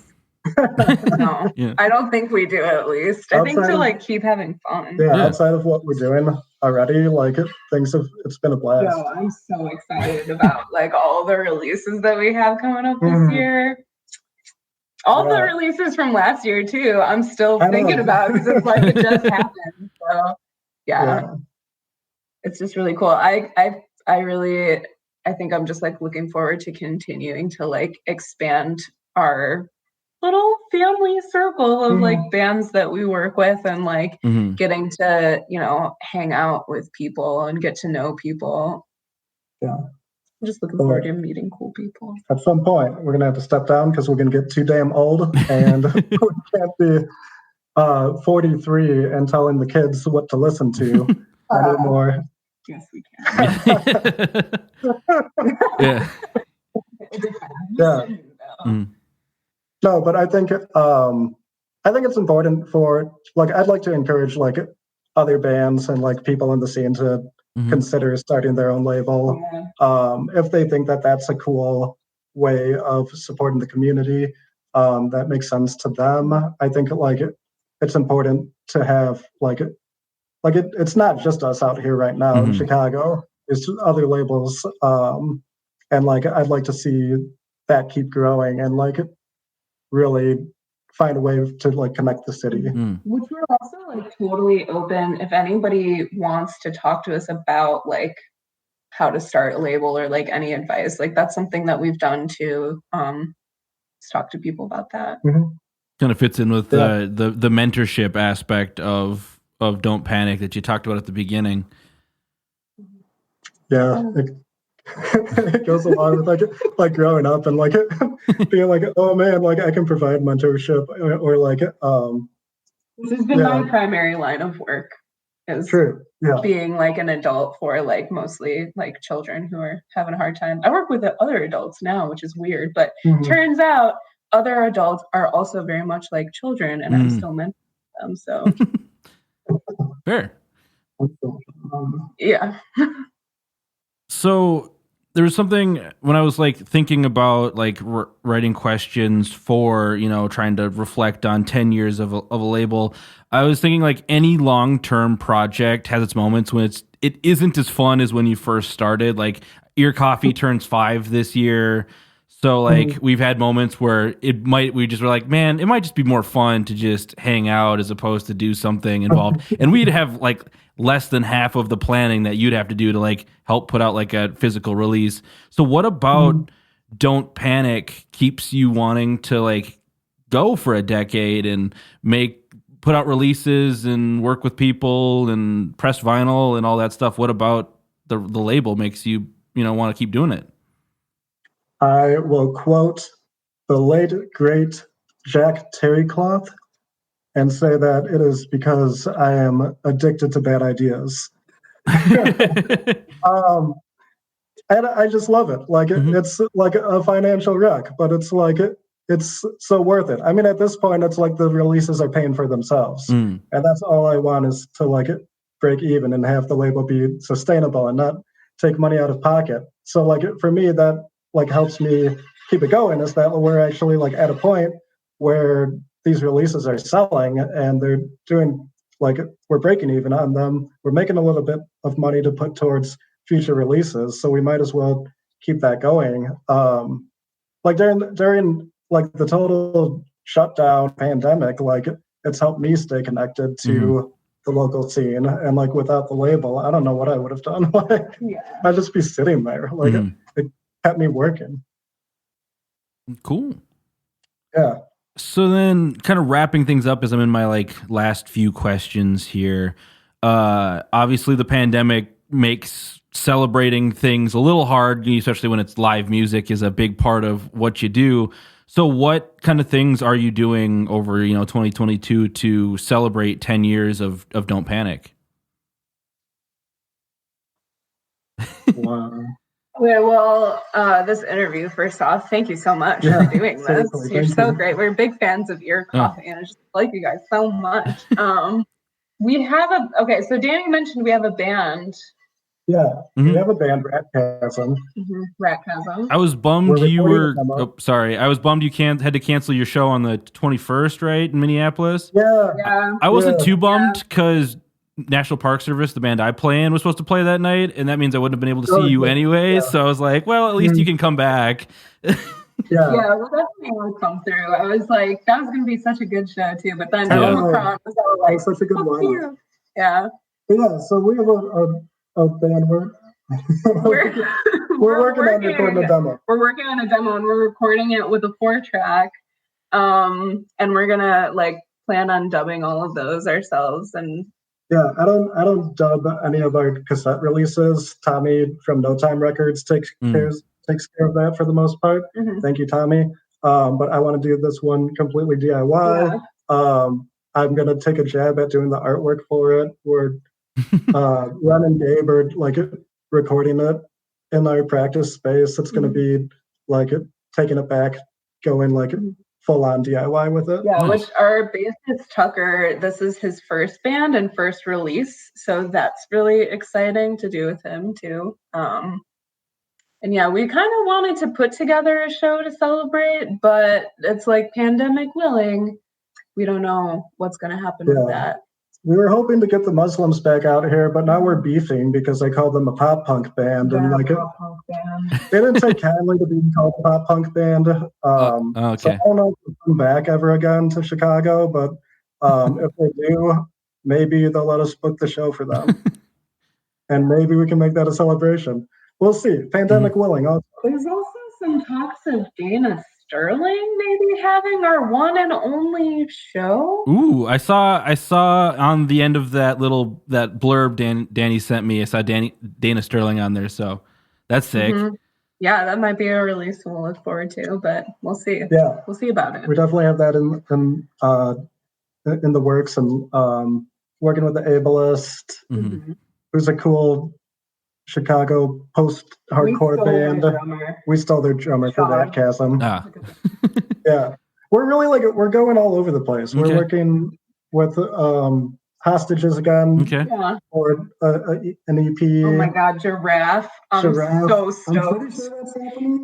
No, yeah. I don't think we do, at least. I think to like keep having fun. Yeah, outside of what we're doing already, like it's been a blast. Yo, I'm so excited about like all the releases that we have coming up this year. All the releases from last year too, I'm still thinking about, because it's like it just happened. So yeah. It's just really cool. I think I'm just like looking forward to continuing to like expand our little family circle of like bands that we work with, and like getting to hang out with people and get to know people. Yeah, I'm just looking forward to meeting cool people. At some point we're gonna have to step down because we're gonna get too damn old, and we can't be 43 and telling the kids what to listen to anymore. Yes, we can. Yeah. Yeah. No, but I think it's important for, like, I'd like to encourage, like, other bands and, like, people in the scene to consider starting their own label. If they think that that's a cool way of supporting the community, that makes sense to them. I think, like, it's important to have, it's not just us out here right now in Chicago. There's other labels, and, like, I'd like to see that keep growing and, like, really find a way to, like, connect the city. Which we're also, like, totally open if anybody wants to talk to us about, like, how to start a label or, like, any advice. Like, that's something that we've done to talk to people about that. Kind of fits in with the mentorship aspect of Don't Panic that you talked about at the beginning. Yeah. It goes along with, like growing up and, like, being like, oh man, like, I can provide mentorship or like this has been my primary line of work, is being, like, an adult for, like, mostly, like, children who are having a hard time. I work with other adults now, which is weird, but turns out other adults are also very much like children, and I'm still mentoring them. So fair. Yeah. So there was something when I was, like, thinking about, like, writing questions for, you know, trying to reflect on 10 years of a label. I was thinking, like, any long-term project has its moments when it isn't as fun as when you first started. Like, Ear Coffee turns 5 this year. So, like, we've had moments where we just were like, man, it might just be more fun to just hang out as opposed to do something involved. And we'd have, like, less than half of the planning that you'd have to do to, like, help put out, like, a physical release. So what about Don't Panic keeps you wanting to, like, go for a decade and put out releases and work with people and press vinyl and all that stuff? What about the label makes you, you know, want to keep doing it? I will quote the late, great Jack Terrycloth and say that it is because I am addicted to bad ideas. And I just love it. Like, it's like a financial wreck, but it's like, it's so worth it. I mean, at this point, it's like the releases are paying for themselves. And that's all I want, is to, like, break even and have the label be sustainable and not take money out of pocket. So, like, for me, that, like, helps me keep it going, is that we're actually, like, at a point where these releases are selling and they're doing, like, we're breaking even on them. We're making a little bit of money to put towards future releases. So we might as well keep that going. Like, during like the total shutdown pandemic, like, it's helped me stay connected to the local scene. And, like, without the label, I don't know what I would have done. Like, I'd just be sitting there. Like, it kept me working. Cool. Yeah. So then, kind of wrapping things up as I'm in my, like, last few questions here. Obviously, the pandemic makes celebrating things a little hard, especially when it's live music is a big part of what you do. So what kind of things are you doing over, 2022 to celebrate 10 years of Don't Panic? Wow. Okay, well, this interview, first off, thank you so much for doing this. You're so great. We're big fans of Ear Coffee, and I just like you guys so much. We have so Danny mentioned we have a band. Yeah, we have a band, Ratchasm. Ratchasm. I was bummed you were. Oh, sorry, I was bummed you had to cancel your show on the 21st, right, in Minneapolis. Yeah. I wasn't too bummed because National Park Service, the band I play in, was supposed to play that night, and that means I wouldn't have been able to see you anyway. Yeah. So I was like, well, at least you can come back. Yeah, well, definitely would come through. I was like, that was going to be such a good show too, but then Omicron was all like, such a good one. Yeah. Yeah, so we have a band. We're working on recording a demo. We're working on a demo, and we're recording it with a 4-track. And we're gonna, like, plan on dubbing all of those ourselves. And yeah, I don't dub any of our cassette releases. Tommy from No Time Records takes care of that for the most part. Thank you, Tommy. But I want to do this one completely DIY. I'm gonna take a jab at doing the artwork for it. We're Ren and Gabe are like recording it in our practice space. It's gonna be like taking it back, going like full on DIY with it. Yeah, which our bassist Tucker, this is his first band and first release, so that's really exciting to do with him too. And yeah, we kind of wanted to put together a show to celebrate, but it's like pandemic willing. We don't know what's going to happen with that. We were hoping to get the Muslims back out here, but now we're beefing because they call them a pop punk band, and like they didn't take kindly to being called a pop punk band. So I don't know if they'll come back ever again to Chicago, but if they do, maybe they'll let us book the show for them, and maybe we can make that a celebration. We'll see. Pandemic willing. There's also some talks of Dana Sterling maybe having our one and only show. Ooh, I saw on the end of that blurb Danny sent me. I saw Dana Sterling on there, so that's sick. Yeah, that might be a release we'll look forward to, but we'll see. Yeah, we'll see about it. We definitely have that in the works, and working with the Ableist, who's a cool Chicago post-hardcore band. We stole their drummer for that chasm. Yeah, we're really we're going all over the place. We're working with Hostages again for an EP. Oh my God, Giraffe! I'm so stoked.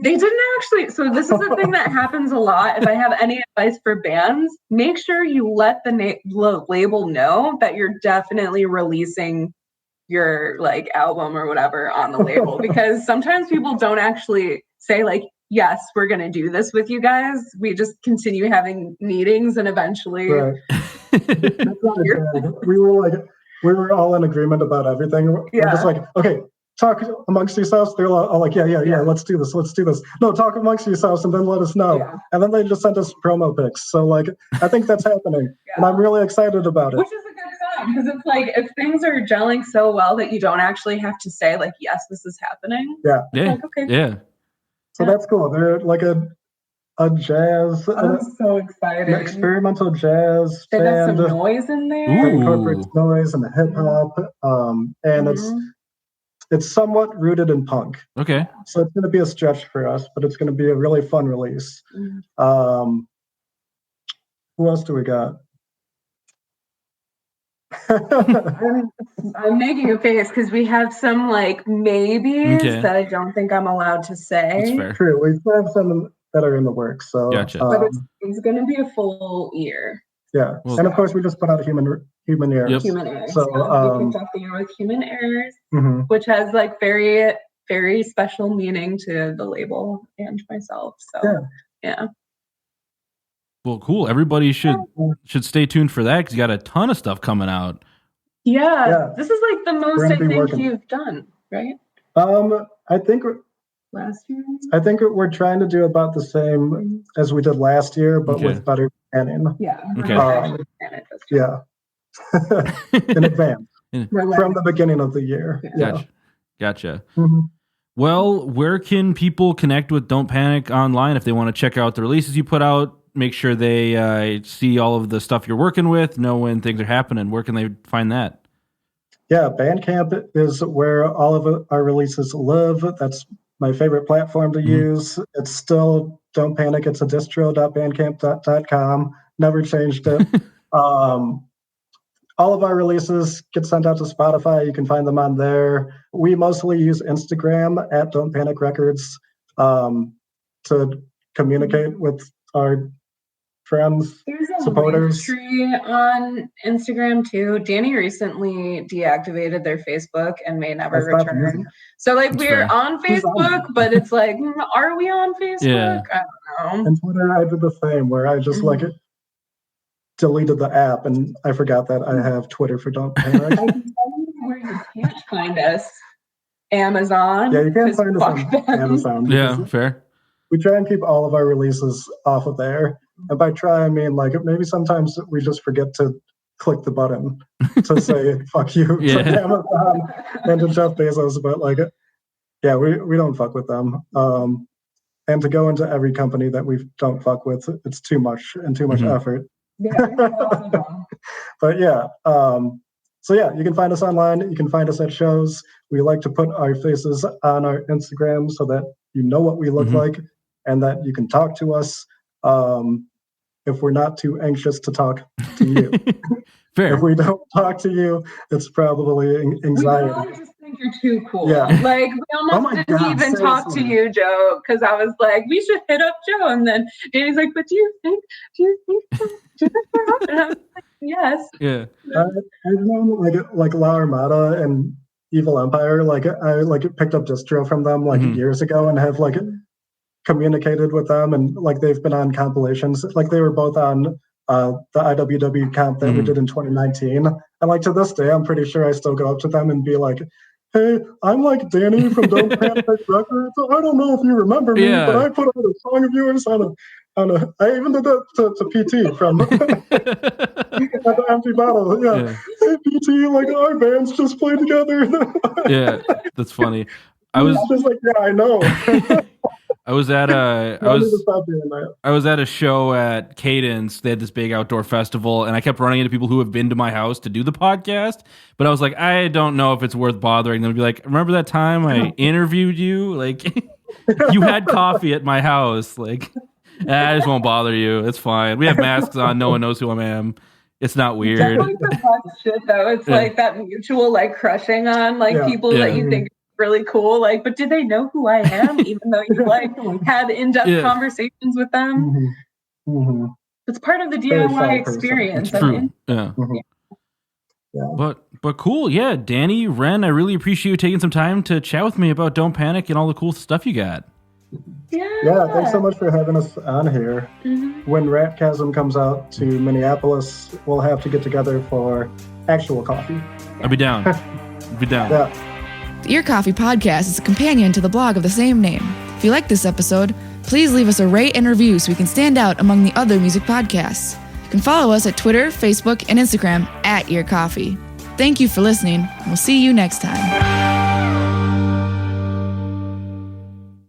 They didn't actually. So this is the thing that happens a lot. If I have any advice for bands, make sure you let the label know that you're definitely releasing your album or whatever on the label, because sometimes people don't actually say yes, we're gonna do this with you guys. We just continue having meetings, and eventually we were all in agreement about everything. We're just okay, talk amongst yourselves. They're all like, yeah, let's do this. No, talk amongst yourselves and then let us know. And then they just sent us promo pics. So I think that's happening, and I'm really excited about it. Which is a good sign, because it's if things are gelling so well that you don't actually have to say yes, this is happening. Yeah. So that's cool. They're a jazz. I'm so excited. An experimental jazz they band. Got some noise in there. That incorporates noise and hip hop, and it's somewhat rooted in punk. Okay. So it's going to be a stretch for us, but it's going to be a really fun release. Who else do we got? I'm making a face because we have some maybes that I don't think I'm allowed to say. That's fair. True. We have some that are in the works. So, gotcha. But it's going to be a full year. Yeah, and of course we just put out Human Errors. Yep. Human Errors. So we kicked off the year with Human Errors, which has very, very special meaning to the label and myself. So yeah. Well, cool. Everybody should stay tuned for that, because you got a ton of stuff coming out. Yeah. This is the most I think you've done, right? I think last year. I think we're trying to do about the same as we did last year, but with better planning. Yeah. Yeah. In advance from the beginning of the year. Gotcha. Well, where can people connect with Don't Panic online if they want to check out the releases you put out? Make sure they see all of the stuff you're working with, know when things are happening. Where can they find that? Yeah, Bandcamp is where all of our releases live. That's my favorite platform to use. It's still Don't Panic. It's a distro.bandcamp.com. Never changed it. All of our releases get sent out to Spotify. You can find them on there. We mostly use Instagram at Don't Panic Records to communicate with our friends, There's a supporters. tree on Instagram too. Danny recently deactivated their Facebook and may never return. So we're on Facebook, but it's are we on Facebook? Yeah. I don't know. And Twitter, I did the same, where I just deleted the app, and I forgot that I have Twitter for Don't Panic. I can tell you where you can't find us. Amazon. Yeah, you can't find us on Amazon. Yeah, fair. We try and keep all of our releases off of there. And by try, I mean maybe sometimes we just forget to click the button to say fuck you to Amazon and to Jeff Bezos, but we don't fuck with them. And to go into every company that we don't fuck with, it's too much and too much effort. Yeah. But yeah, so yeah, you can find us online. You can find us at shows. We like to put our faces on our Instagram so that you know what we look like and that you can talk to us if we're not too anxious to talk to you. Fair. If we don't talk to you, it's probably anxiety. We all just think you're too cool. Yeah. Like, we almost didn't even talk to you, Joe, because I was like, we should hit up Joe. And then Danny's like, but do you think so? And I was like, yes. Yeah. I've known like La Armada and Evil Empire. Like I picked up Distro from them years ago and have communicated with them, and they've been on compilations. Like they were both on the IWW comp that we did in 2019. And to this day, I'm pretty sure I still go up to them and be like, hey, I'm Danny from Don't Panic Records. I don't know if you remember me, but I put out a song of yours on a I even did that to PT from at the Empty Bottle. Yeah. Hey PT, our bands just played together. Yeah, that's funny. I was just I know. I was at a show at Cadence. They had this big outdoor festival, and I kept running into people who have been to my house to do the podcast. But I was like, I don't know if it's worth bothering them. Be like, remember that time I interviewed you? You had coffee at my house. I just won't bother you. It's fine. We have masks on. No one knows who I am. It's not weird. It's the best shit, though. It's that mutual people that you think really cool, but did they know who I am, even though you had in-depth conversations with them? It's part of the DIY experience. It's true. But cool. Yeah, Danny, Ren, I really appreciate you taking some time to chat with me about Don't Panic and all the cool stuff you got. Yeah, thanks so much for having us on here. When Ratchasm comes out to Minneapolis, we'll have to get together for actual coffee. I'll be down. Yeah. The Ear Coffee Podcast is a companion to the blog of the same name. If you like this episode, please leave us a rate and review so we can stand out among the other music podcasts. You can follow us at Twitter, Facebook, and Instagram @Ear Coffee. Thank you for listening, and we'll see you next time.